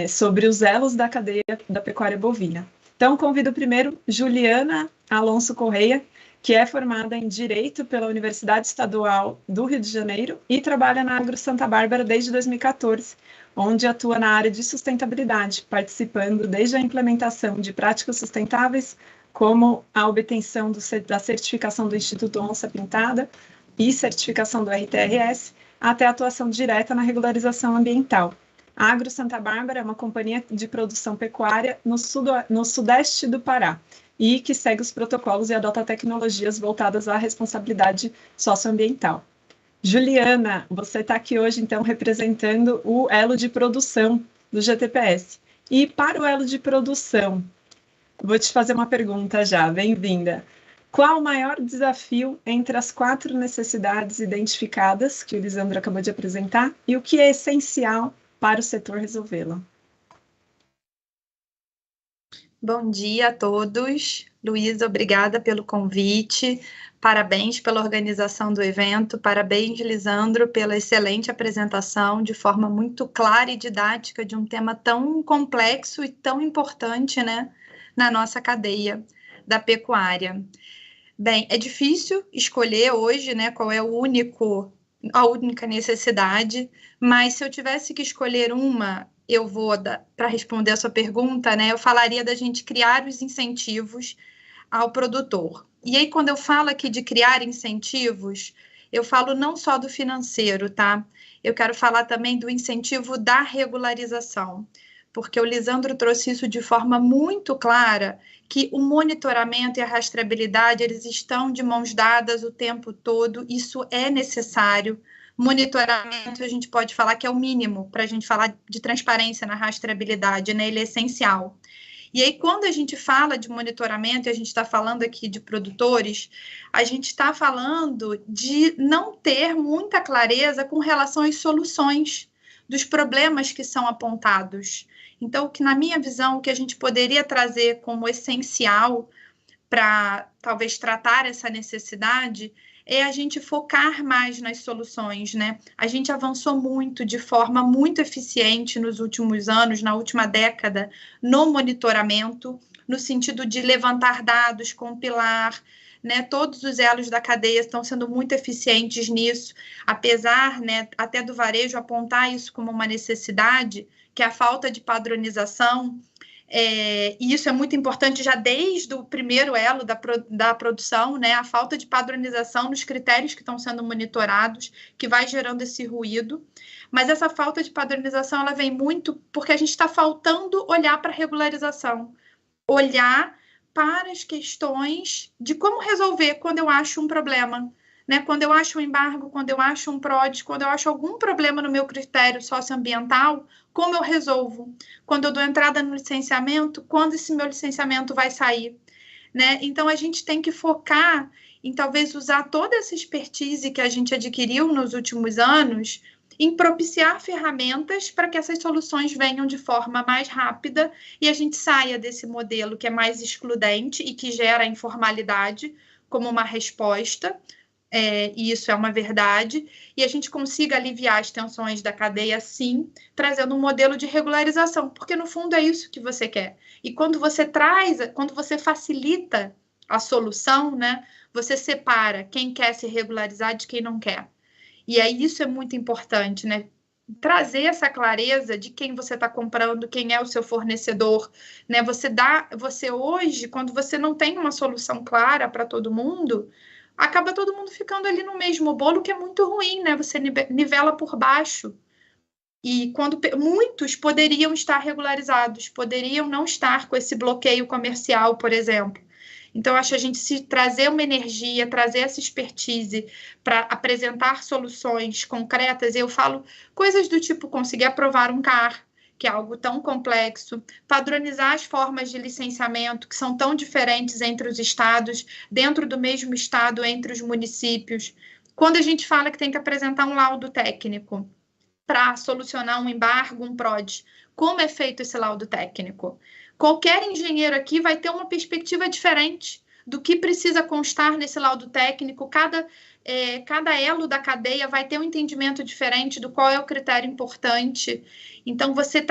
sobre os elos da cadeia da pecuária bovina. Então, convido primeiro Juliana Alonso Correia, que é formada em Direito pela Universidade Estadual do Rio de Janeiro e trabalha na Agro Santa Bárbara desde 2014, onde atua na área de sustentabilidade, participando desde a implementação de práticas sustentáveis, como a obtenção da certificação do Instituto Onça Pintada e certificação do RTRS, até a atuação direta na regularização ambiental. A Agro Santa Bárbara é uma companhia de produção pecuária no sudeste do Pará e que segue os protocolos e adota tecnologias voltadas à responsabilidade socioambiental. Juliana, você está aqui hoje, então, representando o elo de produção do GTPS. E para o elo de produção, vou te fazer uma pergunta já, bem-vinda. Qual o maior desafio entre as 4 necessidades identificadas que o Lisandro acabou de apresentar e o que é essencial para o setor resolvê-la? Bom dia a todos. Luísa, obrigada pelo convite. Parabéns pela organização do evento. Parabéns, Lisandro, pela excelente apresentação, de forma muito clara e didática de um tema tão complexo e tão importante, né, na nossa cadeia da pecuária. Bem, é difícil escolher hoje, né, qual é a única necessidade, mas se eu tivesse que escolher uma eu vou, para responder a sua pergunta, né, eu falaria da gente criar os incentivos ao produtor. E aí, quando eu falo aqui de criar incentivos, eu falo não só do financeiro, tá? Eu quero falar também do incentivo da regularização, porque o Lisandro trouxe isso de forma muito clara, que o monitoramento e a rastreabilidade, eles estão de mãos dadas o tempo todo, isso é necessário. Monitoramento, a gente pode falar que é o mínimo para a gente falar de transparência na rastreabilidade, né? Ele é essencial. E aí, quando a gente fala de monitoramento, e a gente está falando aqui de produtores, a gente está falando de não ter muita clareza com relação às soluções dos problemas que são apontados. Então, que na minha visão, o que a gente poderia trazer como essencial para talvez tratar essa necessidade é a gente focar mais nas soluções, né? A gente avançou muito, de forma muito eficiente nos últimos anos, na última década, no monitoramento, no sentido de levantar dados, compilar, né? Todos os elos da cadeia estão sendo muito eficientes nisso, apesar, né, até do varejo apontar isso como uma necessidade, que é a falta de padronização. E isso é muito importante já desde o primeiro elo da produção, né? A falta de padronização nos critérios que estão sendo monitorados, que vai gerando esse ruído. Mas essa falta de padronização, ela vem muito porque a gente está faltando olhar para a regularização, olhar para as questões de como resolver quando eu acho um problema, né? Quando eu acho um embargo, quando eu acho um PRODES, quando eu acho algum problema no meu critério socioambiental, como eu resolvo? Quando eu dou entrada no licenciamento, quando esse meu licenciamento vai sair? Né? Então, a gente tem que focar em talvez usar toda essa expertise que a gente adquiriu nos últimos anos em propiciar ferramentas para que essas soluções venham de forma mais rápida e a gente saia desse modelo que é mais excludente e que gera informalidade como uma resposta, e isso é uma verdade, e a gente consiga aliviar as tensões da cadeia, sim, trazendo um modelo de regularização, porque no fundo é isso que você quer. E quando você facilita a solução, né, você separa quem quer se regularizar de quem não quer. E aí isso é muito importante, né? Trazer essa clareza de quem você está comprando, quem é o seu fornecedor, né? Você hoje, quando você não tem uma solução clara para todo mundo, acaba todo mundo ficando ali no mesmo bolo, que é muito ruim, né? Você nivela por baixo. E quando muitos poderiam estar regularizados, poderiam não estar com esse bloqueio comercial, por exemplo. Então, acho que a gente se trazer uma energia, trazer essa expertise para apresentar soluções concretas, eu falo coisas do tipo conseguir aprovar um CAR, que é algo tão complexo, padronizar as formas de licenciamento, que são tão diferentes entre os estados, dentro do mesmo estado, entre os municípios. Quando a gente fala que tem que apresentar um laudo técnico para solucionar um embargo, um PRODES, como é feito esse laudo técnico? Qualquer engenheiro aqui vai ter uma perspectiva diferente do que precisa constar nesse laudo técnico. Cada elo da cadeia vai ter um entendimento diferente do qual é o critério importante. Então, você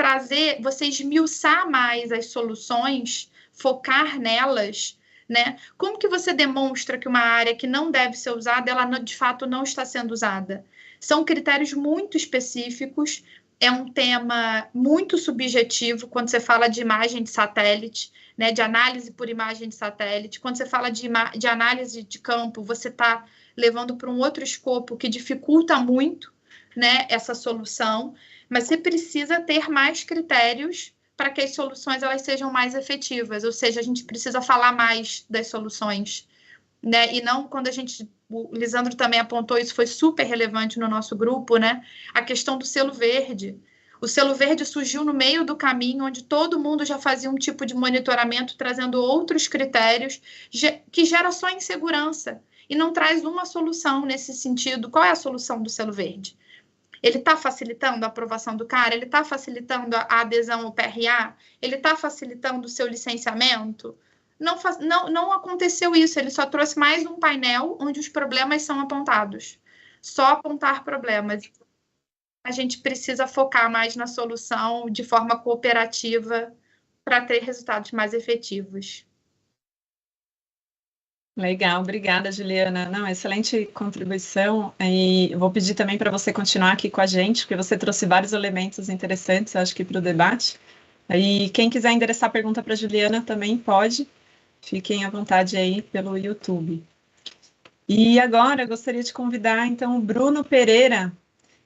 esmiuçar mais as soluções, focar nelas, né? Como que você demonstra que uma área que não deve ser usada, ela de fato não está sendo usada? São critérios muito específicos, é um tema muito subjetivo quando você fala de imagem de satélite, né, de análise por imagem de satélite. Quando você fala de análise de campo, você está levando para um outro escopo que dificulta muito, né, essa solução, mas você precisa ter mais critérios para que as soluções elas sejam mais efetivas, ou seja, a gente precisa falar mais das soluções, né, e não quando o Lisandro também apontou, isso foi super relevante no nosso grupo, né, a questão do selo verde. O selo verde surgiu no meio do caminho, onde todo mundo já fazia um tipo de monitoramento, trazendo outros critérios, que gera só insegurança, e não traz uma solução nesse sentido. Qual é a solução do selo verde? Ele está facilitando a aprovação do CAR? Ele está facilitando a adesão ao PRA? Ele está facilitando o seu licenciamento? Não aconteceu isso, ele só trouxe mais um painel onde os problemas são apontados. Só apontar problemas. A gente precisa focar mais na solução de forma cooperativa para ter resultados mais efetivos. Legal, obrigada, Juliana. Não, excelente contribuição. E vou pedir também para você continuar aqui com a gente, porque você trouxe vários elementos interessantes, acho que para o debate. E quem quiser endereçar pergunta para a Juliana também pode. Fiquem à vontade aí pelo YouTube. E agora eu gostaria de convidar, então, o Bruno Pereira,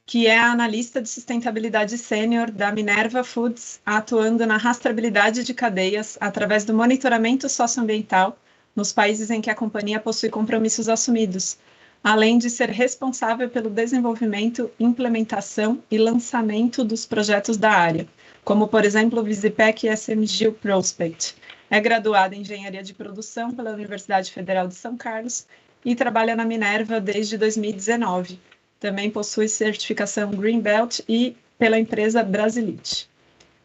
que é analista de sustentabilidade sênior da Minerva Foods, atuando na rastreabilidade de cadeias através do monitoramento socioambiental nos países em que a companhia possui compromissos assumidos, além de ser responsável pelo desenvolvimento, implementação e lançamento dos projetos da área, como, por exemplo, o Visipec e SMG Prospect. É graduado em Engenharia de Produção pela Universidade Federal de São Carlos e trabalha na Minerva desde 2019. Também possui certificação Greenbelt e pela empresa Brasilite.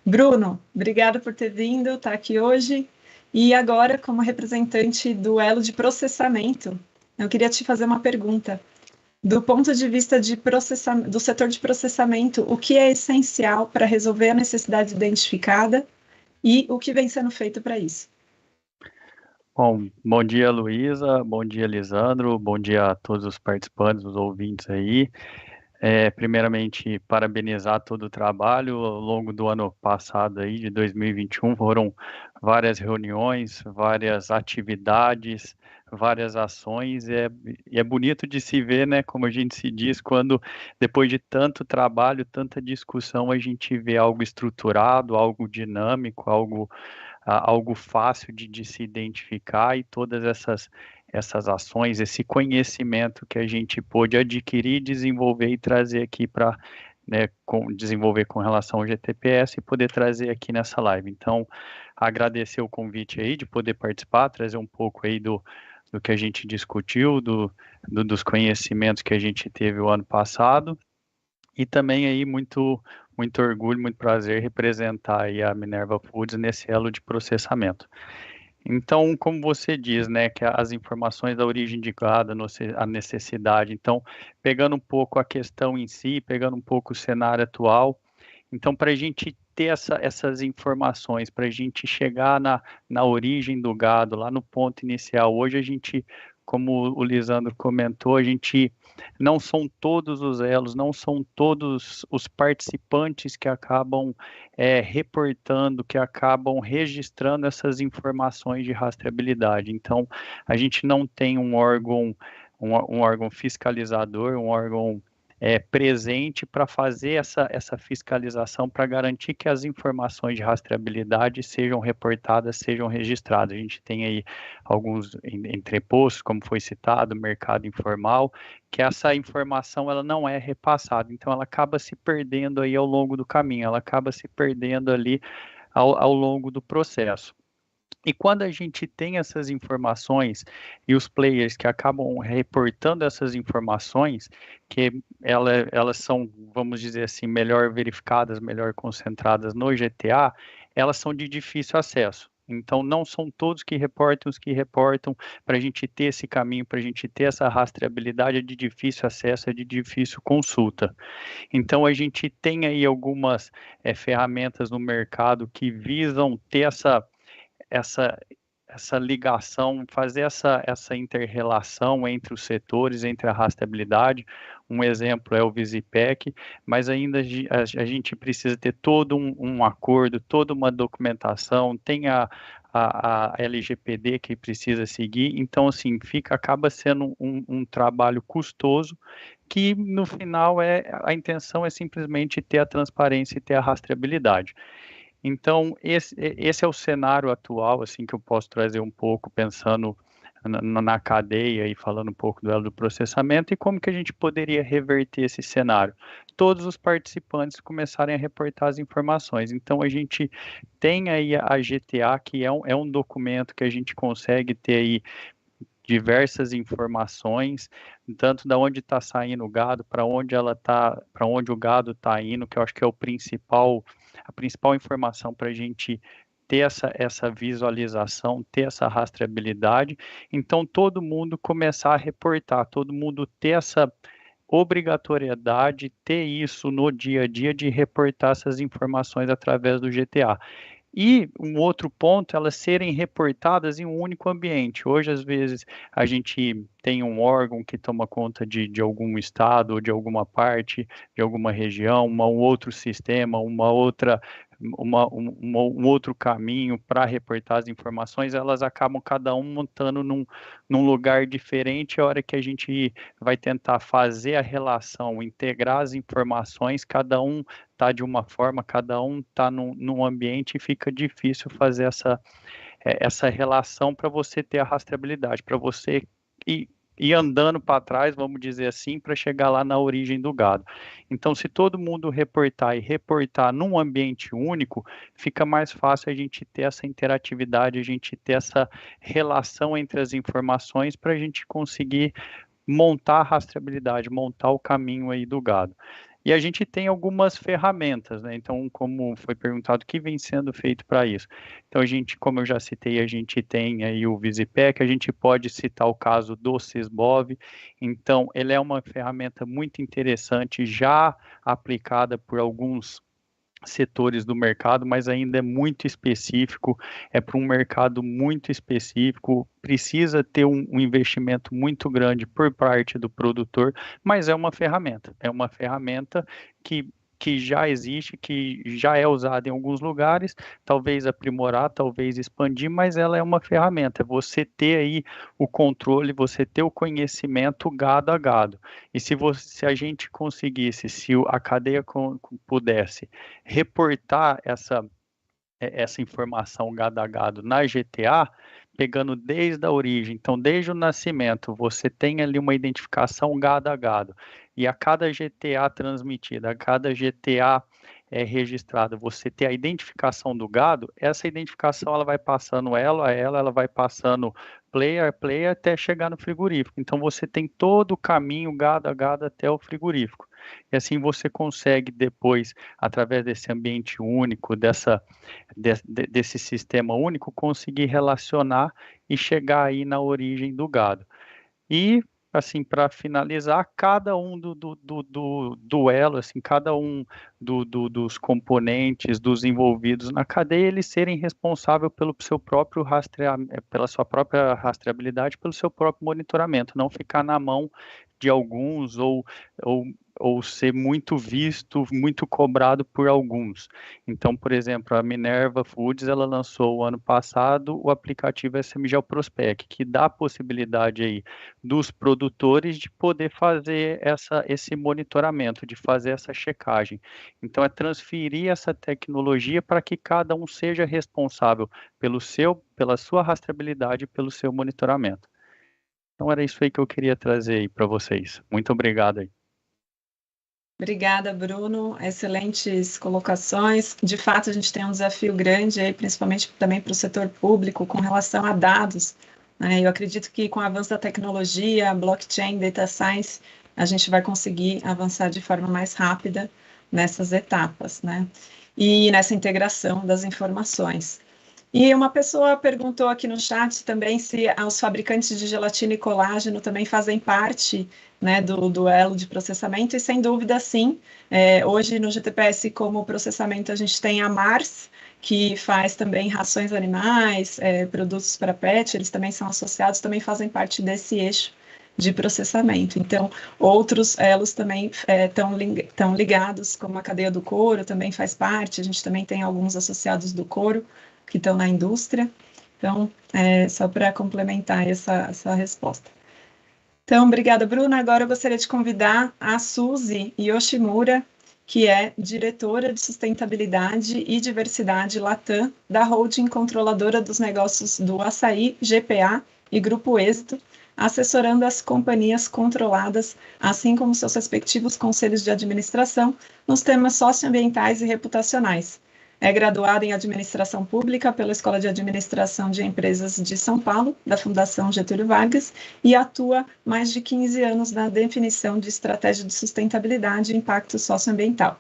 Bruno, obrigada por ter vindo, estar aqui hoje. E agora, como representante do elo de processamento, eu queria te fazer uma pergunta. Do ponto de vista do setor de processamento, o que é essencial para resolver a necessidade identificada e o que vem sendo feito para isso? Bom dia, Luísa, bom dia, Lisandro, bom dia a todos os participantes, os ouvintes aí. Primeiramente, parabenizar todo o trabalho ao longo do ano passado aí, de 2021, foram várias reuniões, várias atividades, várias ações, e é bonito de se ver, né, como a gente se diz, quando depois de tanto trabalho, tanta discussão, a gente vê algo estruturado, algo dinâmico, algo fácil de se identificar, e todas essas ações, esse conhecimento que a gente pôde adquirir, desenvolver e trazer aqui para, né, desenvolver com relação ao GTPS e poder trazer aqui nessa live. Então, agradecer o convite aí de poder participar, trazer um pouco aí do que a gente discutiu, dos conhecimentos que a gente teve o ano passado, e também aí muito orgulho, muito prazer representar aí a Minerva Foods nesse elo de processamento. Então, como você diz, né, que as informações da origem de gado, a necessidade, então, pegando um pouco a questão em si, pegando um pouco o cenário atual, então, para a gente ter essas informações, para a gente chegar na origem do gado, lá no ponto inicial, hoje a gente, como o Lisandro comentou, a gente não são todos os elos, não são todos os participantes que acabam reportando, que acabam registrando essas informações de rastreabilidade. Então, a gente não tem um órgão fiscalizador, um órgão presente para fazer essa fiscalização, para garantir que as informações de rastreabilidade sejam reportadas, sejam registradas. A gente tem aí alguns entrepostos, como foi citado, mercado informal, que essa informação ela não é repassada, então ela acaba se perdendo aí ao longo do caminho, ela acaba se perdendo ali ao longo do processo. E quando a gente tem essas informações e os players que acabam reportando essas informações, que elas são, vamos dizer assim, melhor verificadas, melhor concentradas no GTA, elas são de difícil acesso. Então, não são todos que reportam, os que reportam, para a gente ter esse caminho, para a gente ter essa rastreabilidade, é de difícil acesso, é de difícil consulta. Então, a gente tem aí algumas ferramentas no mercado que visam ter essa ligação, fazer essa inter-relação entre os setores, entre a rastreabilidade. Um exemplo é o Visipec, mas ainda a gente precisa ter todo um acordo, toda uma documentação, tem a LGPD que precisa seguir, então assim, acaba sendo um trabalho custoso, que no final a intenção é simplesmente ter a transparência e ter a rastreabilidade. Então, esse é o cenário atual, assim, que eu posso trazer um pouco, pensando na cadeia e falando um pouco do elo do processamento, e como que a gente poderia reverter esse cenário. Todos os participantes começarem a reportar as informações. Então, a gente tem aí a GTA, que é um documento que a gente consegue ter aí diversas informações, tanto da onde está saindo o gado, para onde o gado está indo, que eu acho que é a principal informação para a gente ter essa visualização, ter essa rastreabilidade. Então, todo mundo começar a reportar, todo mundo ter essa obrigatoriedade, ter isso no dia a dia de reportar essas informações através do GTA. E um outro ponto, elas serem reportadas em um único ambiente. Hoje, às vezes, a gente tem um órgão que toma conta de algum estado, ou de alguma parte, de alguma região, um outro sistema, um outro caminho para reportar as informações, elas acabam cada um montando num lugar diferente. A hora que a gente vai tentar fazer a relação, integrar as informações, cada um está de uma forma, cada um está num ambiente, e fica difícil fazer essa relação para você ter a rastreabilidade, para você ir andando para trás, vamos dizer assim, para chegar lá na origem do gado. Então, se todo mundo reportar num ambiente único, fica mais fácil a gente ter essa interatividade, a gente ter essa relação entre as informações para a gente conseguir montar a rastreabilidade, montar o caminho aí do gado. E a gente tem algumas ferramentas, né? Então, como foi perguntado, o que vem sendo feito para isso? Então, a gente, como eu já citei, a gente tem aí o Visipec, a gente pode citar o caso do Sysbov. Então, ele é uma ferramenta muito interessante, já aplicada por alguns setores do mercado, mas ainda é muito específico, é para um mercado muito específico, precisa ter um investimento muito grande por parte do produtor, mas é uma ferramenta que já existe, que já é usada em alguns lugares, talvez aprimorar, talvez expandir, mas ela é uma ferramenta, é você ter aí o controle, você ter o conhecimento gado a gado. E se a gente conseguisse, se a cadeia pudesse reportar essa informação gado a gado na GTA, pegando desde a origem, então desde o nascimento, você tem ali uma identificação gado a gado, e a cada GTA transmitida, a cada GTA registrada, você ter a identificação do gado, essa identificação ela vai passando ela vai passando player a player até chegar no frigorífico. Então você tem todo o caminho gado a gado até o frigorífico. E assim você consegue depois, através desse ambiente único, desse sistema único, conseguir relacionar e chegar aí na origem do gado. E, assim, para finalizar, cada um do duelo, assim, cada um dos componentes, dos envolvidos na cadeia, eles serem responsáveis pelo seu próprio pela sua própria rastreabilidade, pelo seu próprio monitoramento, não ficar na mão de alguns ou ser muito visto, muito cobrado por alguns. Então, por exemplo, a Minerva Foods, ela lançou o ano passado o aplicativo SMG Prospec, que dá a possibilidade aí dos produtores de poder fazer esse monitoramento, de fazer essa checagem. Então, é transferir essa tecnologia para que cada um seja responsável pela sua rastreabilidade e pelo seu monitoramento. Então, era isso aí que eu queria trazer aí para vocês. Muito obrigado aí. Obrigada, Bruno. Excelentes colocações. De fato, a gente tem um desafio grande aí, principalmente também para o setor público, com relação a dados, né? Eu acredito que com o avanço da tecnologia, blockchain, data science, a gente vai conseguir avançar de forma mais rápida nessas etapas, né? E nessa integração das informações. E uma pessoa perguntou aqui no chat também se os fabricantes de gelatina e colágeno também fazem parte, né, do duelo de processamento, e sem dúvida sim. Hoje no GTPS, como processamento, a gente tem a Mars, que faz também rações animais, produtos para pet, eles também são associados, também fazem parte desse eixo de processamento. Então, outros elos também estão ligados, como a cadeia do couro também faz parte, a gente também tem alguns associados do couro, que estão na indústria. Então, só para complementar essa resposta. Então, obrigada, Bruna. Agora eu gostaria de convidar a Suzy Yoshimura, que é diretora de sustentabilidade e diversidade Latam, da holding controladora dos negócios do Açaí, GPA e Grupo Êxito, assessorando as companhias controladas, assim como seus respectivos conselhos de administração, nos temas socioambientais e reputacionais. É graduada em Administração Pública pela Escola de Administração de Empresas de São Paulo, da Fundação Getúlio Vargas, e atua mais de 15 anos na definição de estratégia de sustentabilidade e impacto socioambiental.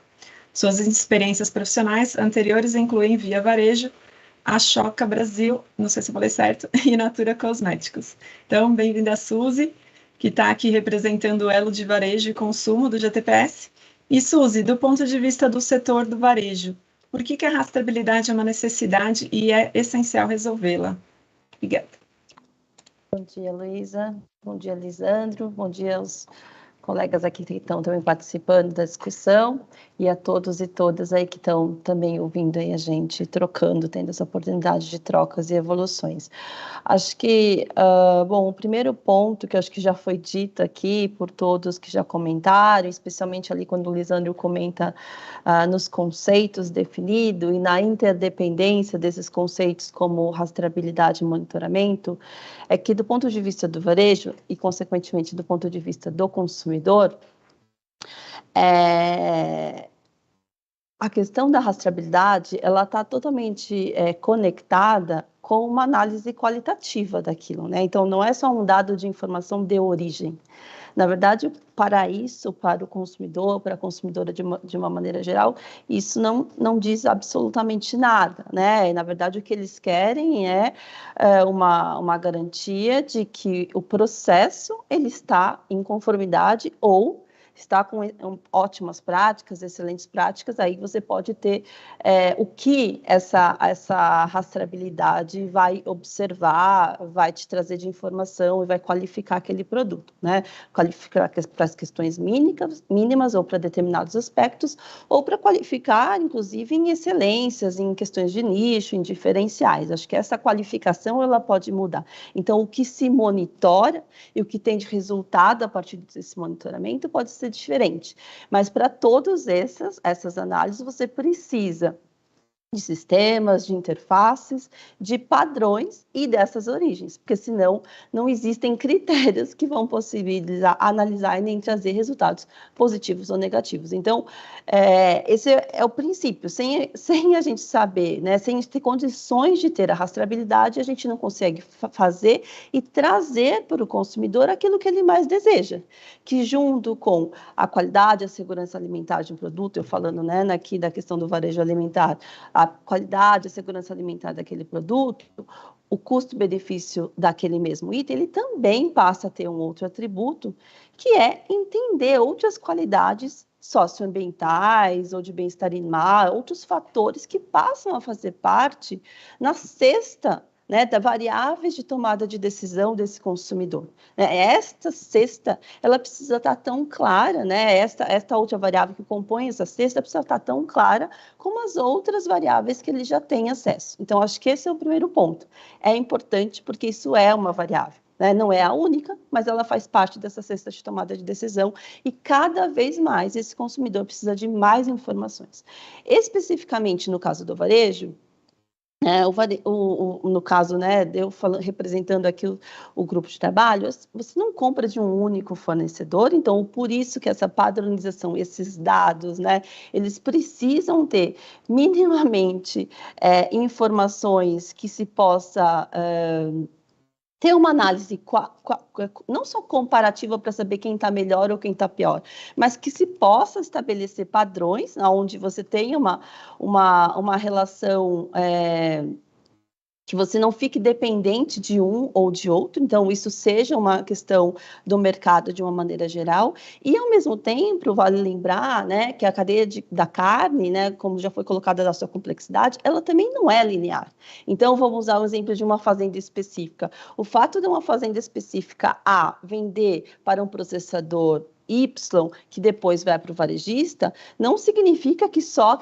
Suas experiências profissionais anteriores incluem Via Varejo, a Choca Brasil, não sei se eu falei certo, e Natura Cosméticos. Então, bem-vinda a Suzy, que está aqui representando o elo de varejo e consumo do GTPS. E Suzy, do ponto de vista do setor do varejo, por que a rastreabilidade é uma necessidade e é essencial resolvê-la. Obrigada. Bom dia, Luísa. Bom dia, Lisandro. Bom dia aos colegas aqui que estão também participando da discussão e a todos e todas aí que estão também ouvindo aí a gente, trocando, tendo essa oportunidade de trocas e evoluções. Acho que, bom, o primeiro ponto que acho que já foi dito aqui por todos que já comentaram, especialmente ali quando o Lisandro comenta nos conceitos definidos e na interdependência desses conceitos como rastreabilidade e monitoramento, é que do ponto de vista do varejo e, consequentemente, do ponto de vista do consumidor, a questão da rastreabilidade, ela está totalmente conectada com uma análise qualitativa daquilo, né? Então, não é só um dado de informação de origem. Na verdade, para isso, para o consumidor, para a consumidora de uma maneira geral, isso não diz absolutamente nada, né? Na verdade, o que eles querem é uma garantia de que o processo ele está em conformidade ou está com ótimas práticas, excelentes práticas, aí você pode ter o que essa rastreabilidade vai observar, vai te trazer de informação e vai qualificar aquele produto, né? Qualificar para as questões mínimas ou para determinados aspectos, ou para qualificar, inclusive, em excelências, em questões de nicho, em diferenciais. Acho que essa qualificação, ela pode mudar. Então, o que se monitora e o que tem de resultado a partir desse monitoramento pode ser diferente, mas para todas essas análises você precisa de sistemas, de interfaces, de padrões e dessas origens, porque senão não existem critérios que vão possibilitar analisar e nem trazer resultados positivos ou negativos. Então, esse é o princípio. Sem a gente saber, né, sem ter condições de ter a rastreabilidade, a gente não consegue fazer e trazer para o consumidor aquilo que ele mais deseja, que junto com a qualidade, a segurança alimentar de um produto, eu falando, né, aqui da questão do varejo alimentar, a qualidade, a segurança alimentar daquele produto, o custo-benefício daquele mesmo item, ele também passa a ter um outro atributo, que é entender outras qualidades socioambientais ou de bem-estar animal, outros fatores que passam a fazer parte na cesta, né, da variáveis de tomada de decisão desse consumidor. Esta cesta, ela precisa estar tão clara, né, esta outra variável que compõe essa cesta precisa estar tão clara como as outras variáveis que ele já tem acesso. Então, acho que esse é o primeiro ponto. É importante porque isso é uma variável. Né? Não é a única, mas ela faz parte dessa cesta de tomada de decisão e cada vez mais esse consumidor precisa de mais informações. Especificamente no caso do varejo, no caso, né, eu representando aqui o grupo de trabalho, você não compra de um único fornecedor, então por isso que essa padronização, esses dados, né, eles precisam ter minimamente informações que se possa ter uma análise não só comparativa para saber quem está melhor ou quem está pior, mas que se possa estabelecer padrões onde você tenha uma relação que você não fique dependente de um ou de outro, então isso seja uma questão do mercado de uma maneira geral, e ao mesmo tempo, vale lembrar, né, que a cadeia da carne, né, como já foi colocada na sua complexidade, ela também não é linear. Então, vamos usar o exemplo de uma fazenda específica. O fato de uma fazenda específica A vender para um processador Y, que depois vai para o varejista, não significa que só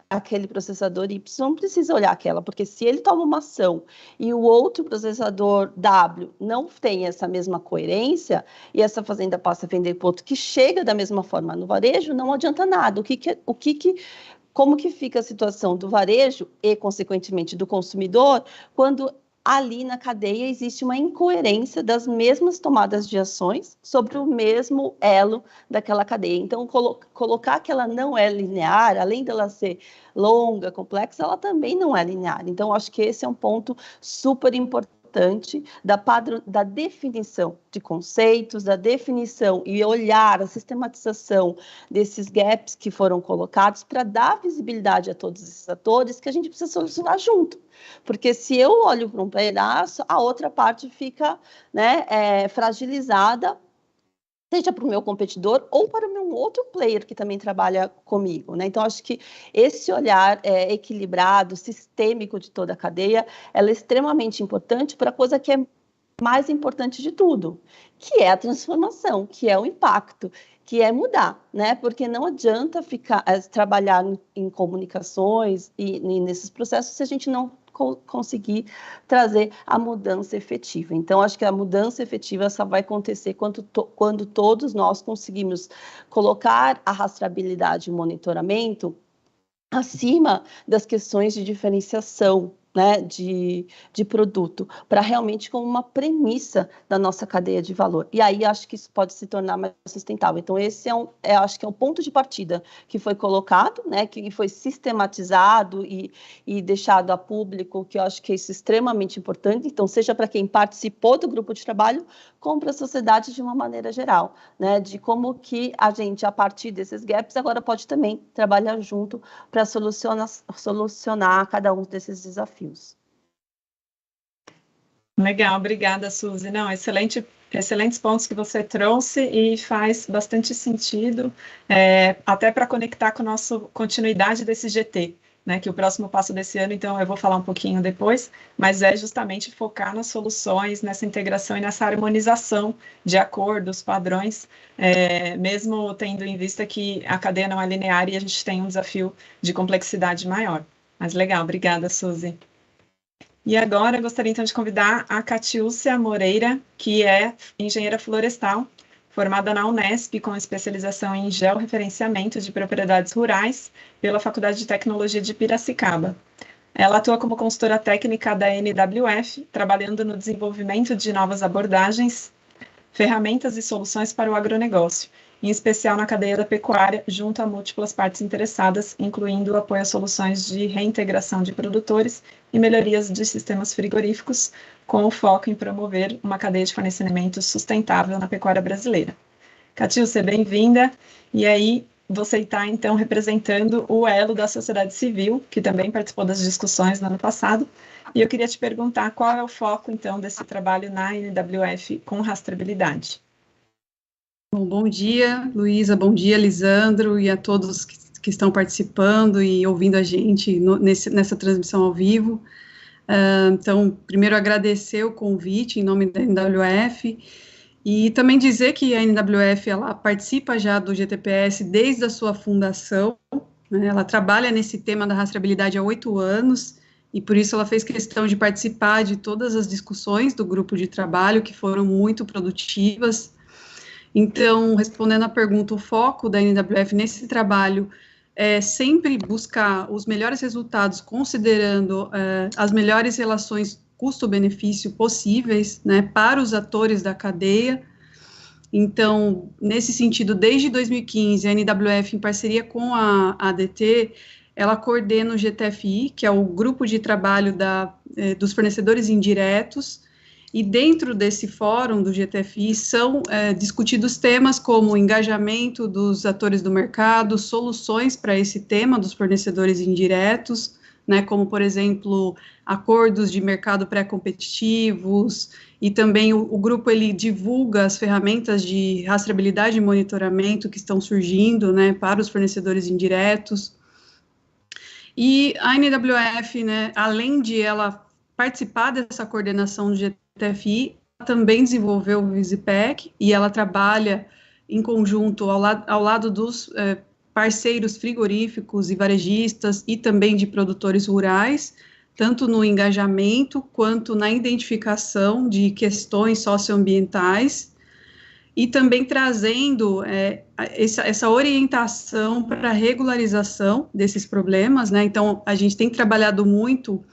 aquele processador Y precisa olhar aquela, porque se ele toma uma ação e o outro processador W não tem essa mesma coerência, e essa fazenda passa a vender para o outro que chega da mesma forma no varejo, não adianta nada. Como que fica a situação do varejo e, consequentemente, do consumidor, quando ali na cadeia existe uma incoerência das mesmas tomadas de ações sobre o mesmo elo daquela cadeia. Então, colocar que ela não é linear, além dela ser longa, complexa, ela também não é linear. Então, acho que esse é um ponto super importante da definição de conceitos, da definição e olhar a sistematização desses gaps que foram colocados para dar visibilidade a todos esses atores que a gente precisa solucionar junto. Porque se eu olho para um pedaço, a outra parte fica, né, fragilizada seja para o meu competidor ou para o meu outro player que também trabalha comigo, né? Então, acho que esse olhar equilibrado, sistêmico de toda a cadeia, ela é extremamente importante para a coisa que é mais importante de tudo, que é a transformação, que é o impacto, que é mudar, né? Porque não adianta trabalhar em comunicações e nesses processos se a gente não conseguir trazer a mudança efetiva. Então, acho que a mudança efetiva só vai acontecer quando todos nós conseguimos colocar a rastreabilidade e monitoramento acima das questões de diferenciação, né, de produto, para realmente como uma premissa da nossa cadeia de valor. E aí acho que isso pode se tornar mais sustentável. Então, esse acho que é um ponto de partida que foi colocado, né, que foi sistematizado e deixado a público, que eu acho que é isso extremamente importante. Então, seja para quem participou do grupo de trabalho, como para a sociedade de uma maneira geral, né, de como que a gente, a partir desses gaps, agora pode também trabalhar junto para solucionar cada um desses desafios. Legal, obrigada, Suzy. Não, excelentes pontos que você trouxe e faz bastante sentido, até para conectar com a nossa continuidade desse GT, né, que o próximo passo desse ano, então eu vou falar um pouquinho depois, mas é justamente focar nas soluções, nessa integração e nessa harmonização de acordos, padrões, mesmo tendo em vista que a cadeia não é linear e a gente tem um desafio de complexidade maior. Mas legal, obrigada, Suzy. E agora eu gostaria então de convidar a Catiúcia Moreira, que é engenheira florestal, formada na Unesp com especialização em georreferenciamento de propriedades rurais pela Faculdade de Tecnologia de Piracicaba. Ela atua como consultora técnica da NWF, trabalhando no desenvolvimento de novas abordagens, ferramentas e soluções para o agronegócio, em especial na cadeia da pecuária, junto a múltiplas partes interessadas, incluindo o apoio a soluções de reintegração de produtores e melhorias de sistemas frigoríficos, com o foco em promover uma cadeia de fornecimento sustentável na pecuária brasileira. Catiúcia, bem-vinda. E aí, você está, então, representando o elo da sociedade civil, que também participou das discussões no ano passado, e eu queria te perguntar qual é o foco, então, desse trabalho na NWF com rastreabilidade. Bom dia, Luísa, bom dia, Lisandro, e a todos que estão participando e ouvindo a gente nessa transmissão ao vivo. Então, primeiro agradecer o convite em nome da NWF e também dizer que a NWF ela participa já do GTPS desde a sua fundação, né? Ela trabalha nesse tema da rastreabilidade há 8 anos e por isso ela fez questão de participar de todas as discussões do grupo de trabalho, que foram muito produtivas. Então, respondendo à pergunta, o foco da NWF nesse trabalho é sempre buscar os melhores resultados, considerando as melhores relações custo-benefício possíveis, né, para os atores da cadeia. Então, nesse sentido, desde 2015, a NWF, em parceria com a ADT, ela coordena o GTFI, que é o grupo de trabalho dos fornecedores indiretos. E dentro desse fórum do GTFI são discutidos temas como engajamento dos atores do mercado, soluções para esse tema dos fornecedores indiretos, né, como, por exemplo, acordos de mercado pré-competitivos, e também o grupo ele divulga as ferramentas de rastreabilidade e monitoramento que estão surgindo, né, para os fornecedores indiretos. E a NWF, né, além de ela participar dessa coordenação do GTFI, também desenvolveu o Visipec e ela trabalha em conjunto ao lado dos parceiros frigoríficos e varejistas e também de produtores rurais, tanto no engajamento quanto na identificação de questões socioambientais e também trazendo essa orientação para a regularização desses problemas, né? Então, a gente tem trabalhado muito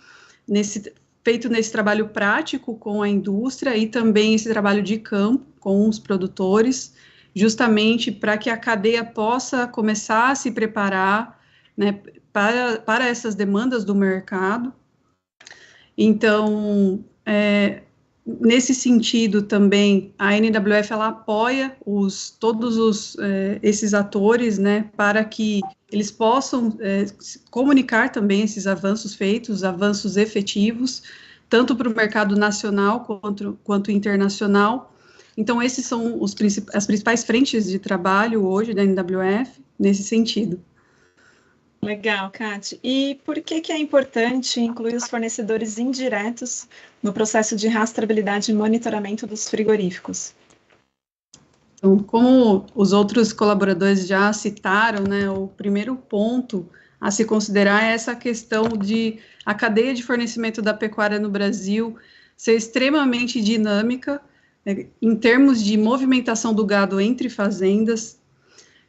feito nesse trabalho prático com a indústria e também esse trabalho de campo com os produtores, justamente para que a cadeia possa começar a se preparar, né, para essas demandas do mercado. Então, nesse sentido também, a NWF ela apoia todos esses atores, né, para que eles possam comunicar também esses avanços feitos, avanços efetivos, tanto para o mercado nacional quanto internacional, Então, esses são as principais frentes de trabalho hoje da NWF, nesse sentido. Legal, Kati. E por que é importante incluir os fornecedores indiretos no processo de rastreabilidade e monitoramento dos frigoríficos? Então, como os outros colaboradores já citaram, né, o primeiro ponto a se considerar é essa questão de a cadeia de fornecimento da pecuária no Brasil ser extremamente dinâmica, né, em termos de movimentação do gado entre fazendas.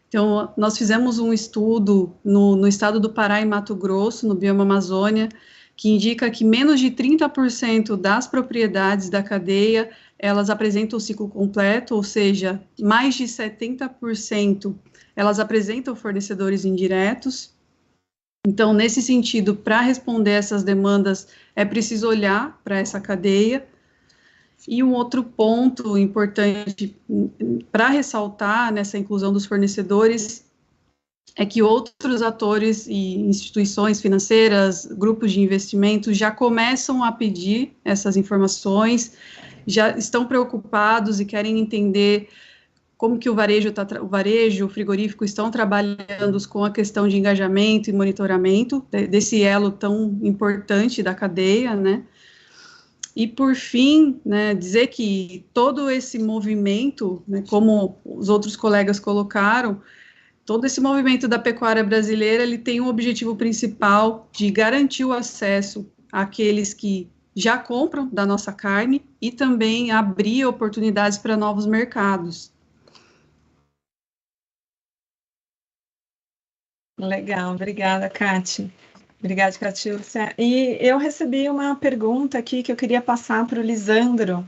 Então, nós fizemos um estudo no estado do Pará e Mato Grosso, no bioma Amazônia, que indica que menos de 30% das propriedades da cadeia, elas apresentam o ciclo completo, ou seja, mais de 70% elas apresentam fornecedores indiretos. Então, nesse sentido, para responder essas demandas, é preciso olhar para essa cadeia. E um outro ponto importante para ressaltar nessa inclusão dos fornecedores é que outros atores e instituições financeiras, grupos de investimento, já começam a pedir essas informações, já estão preocupados e querem entender como que o varejo, o frigorífico estão trabalhando com a questão de engajamento e monitoramento desse elo tão importante da cadeia, né? E, por fim, né, dizer que todo esse movimento, né, como os outros colegas colocaram, todo esse movimento da pecuária brasileira, ele tem um objetivo principal de garantir o acesso àqueles que já compram da nossa carne e também abrir oportunidades para novos mercados. Legal, obrigada, Kati. Obrigada, Catiúcia. E eu recebi uma pergunta aqui que eu queria passar para o Lisandro.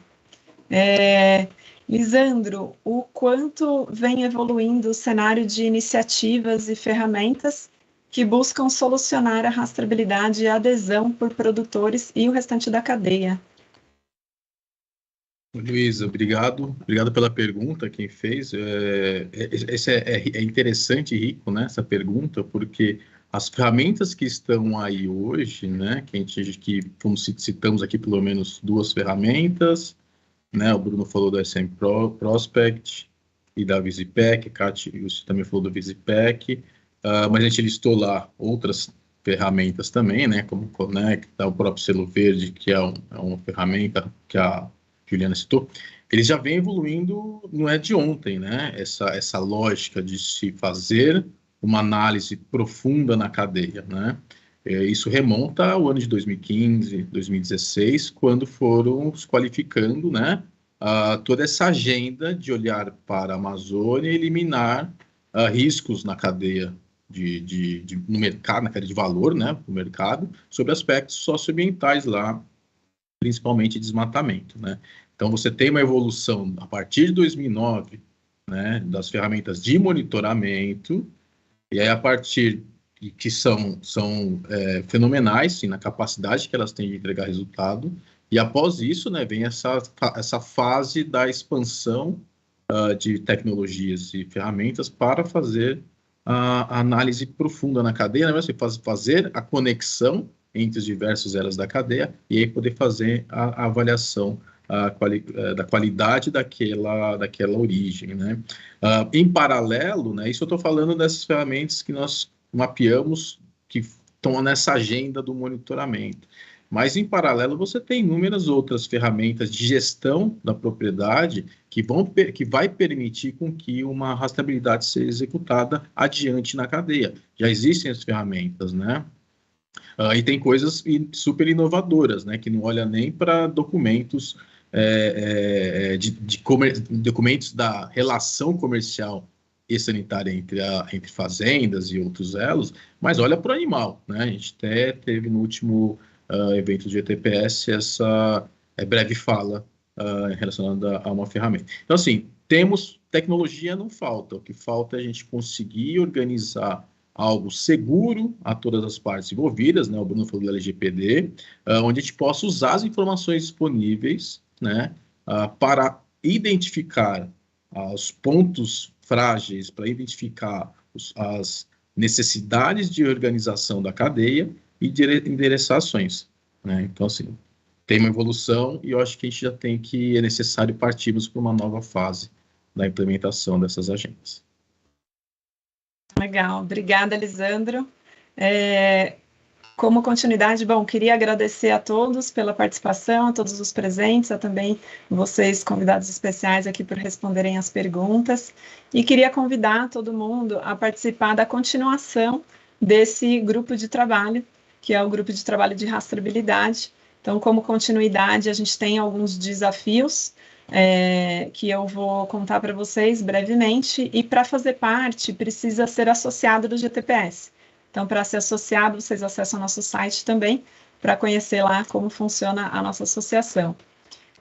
Lisandro, o quanto vem evoluindo o cenário de iniciativas e ferramentas que buscam solucionar a rastreabilidade e a adesão por produtores e o restante da cadeia? Luísa, obrigado pela pergunta, quem fez. É interessante e rico, né, essa pergunta, porque as ferramentas que estão aí hoje, né, como citamos aqui pelo menos duas ferramentas, né, o Bruno falou do SM Prospect e da Visipec, a Kati também falou do Visipec, mas a gente listou lá outras ferramentas também, né, como o Connect, o próprio Selo Verde, que é uma ferramenta que a Juliana citou. Eles já vem evoluindo, não é de ontem, né, essa lógica de se fazer uma análise profunda na cadeia, né? Isso remonta ao ano de 2015, 2016, quando foram se qualificando, né, toda essa agenda de olhar para a Amazônia e eliminar riscos na cadeia no mercado, na cadeia de valor, né, do mercado, sobre aspectos socioambientais lá, principalmente desmatamento, né? Então, você tem uma evolução a partir de 2009, né, das ferramentas de monitoramento. E aí, a partir que são fenomenais, sim, na capacidade que elas têm de entregar resultado, e após isso, né, vem essa fase da expansão de tecnologias e ferramentas para fazer a análise profunda na cadeia, né, fazer a conexão entre os diversos elos da cadeia, e aí poder fazer a avaliação da qualidade daquela origem, né? Em paralelo, né, isso eu estou falando dessas ferramentas que nós mapeamos, que estão nessa agenda do monitoramento. Mas, em paralelo, você tem inúmeras outras ferramentas de gestão da propriedade que vai permitir com que uma rastreabilidade seja executada adiante na cadeia. Já existem as ferramentas, né? E tem coisas super inovadoras, né, que não olha nem para documentos documentos da relação comercial e sanitária entre fazendas e outros elos, mas olha para o animal, né? A gente até teve no último evento do GTPS essa breve fala relacionada a uma ferramenta. Então, assim, tecnologia não falta, o que falta é a gente conseguir organizar algo seguro a todas as partes envolvidas, né? O Bruno falou do LGPD, onde a gente possa usar as informações disponíveis, né, para identificar os pontos frágeis, para identificar as necessidades de organização da cadeia e endereçar ações, né? Então, assim, tem uma evolução e eu acho que a gente já tem que, é necessário partirmos para uma nova fase da implementação dessas agendas. Legal, obrigada, Lisandro. Como continuidade, bom, queria agradecer a todos pela participação, a todos os presentes, a também vocês, convidados especiais aqui por responderem as perguntas, e queria convidar todo mundo a participar da continuação desse grupo de trabalho, que é o grupo de trabalho de rastreabilidade. Então, como continuidade, a gente tem alguns desafios que eu vou contar para vocês brevemente, e para fazer parte, precisa ser associado do GTPS. Então, para ser associado, vocês acessam o nosso site também, para conhecer lá como funciona a nossa associação.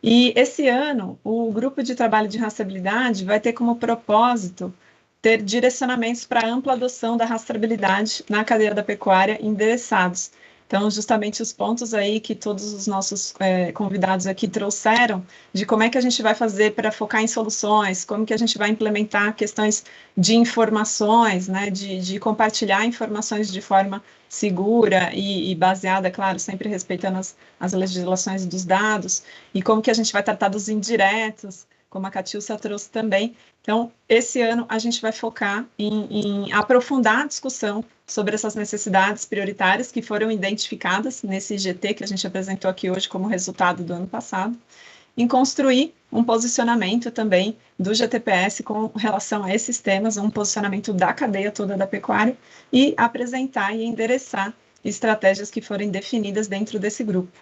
E esse ano, o grupo de trabalho de rastreabilidade vai ter como propósito ter direcionamentos para ampla adoção da rastreabilidade na cadeia da pecuária endereçados. Então, justamente os pontos aí que todos os nossos convidados aqui trouxeram, de como é que a gente vai fazer para focar em soluções, como que a gente vai implementar questões de informações, né, de compartilhar informações de forma segura e baseada, claro, sempre respeitando as legislações dos dados, e como que a gente vai tratar dos indiretos, como a Catiúcia trouxe também. Então, esse ano a gente vai focar em aprofundar a discussão sobre essas necessidades prioritárias que foram identificadas nesse IGT que a gente apresentou aqui hoje como resultado do ano passado, em construir um posicionamento também do GTPS com relação a esses temas, um posicionamento da cadeia toda da pecuária, e apresentar e endereçar estratégias que forem definidas dentro desse grupo.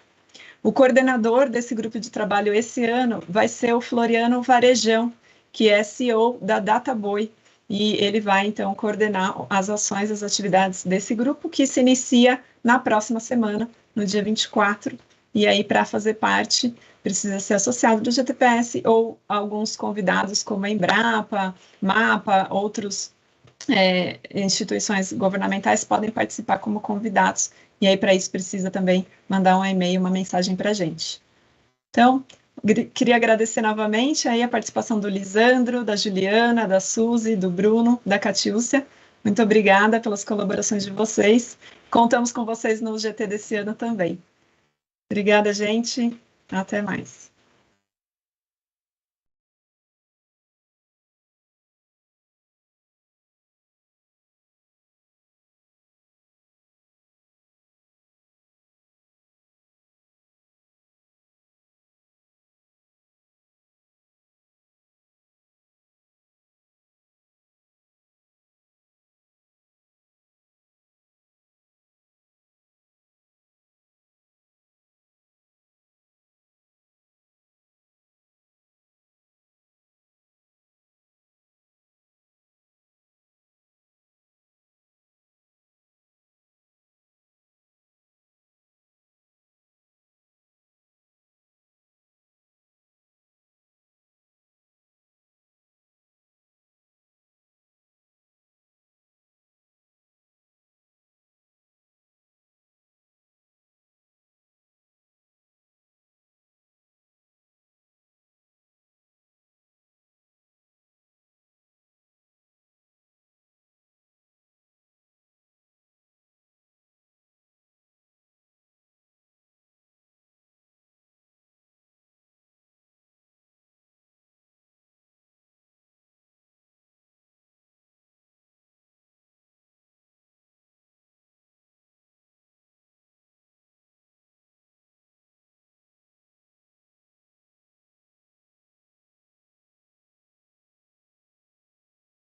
O coordenador desse grupo de trabalho esse ano vai ser o Floriano Varejão, que é CEO da Databoi, e ele vai, então, coordenar as ações, as atividades desse grupo, que se inicia na próxima semana, no dia 24, e aí, para fazer parte, precisa ser associado do GTPS ou alguns convidados, como a Embrapa, MAPA, outros instituições governamentais podem participar como convidados, e aí, para isso, precisa também mandar um e-mail, uma mensagem para a gente. Então, queria agradecer novamente aí a participação do Lisandro, da Juliana, da Suzy, do Bruno, da Catiúcia. Muito obrigada pelas colaborações de vocês. Contamos com vocês no GT desse ano também. Obrigada, gente. Até mais.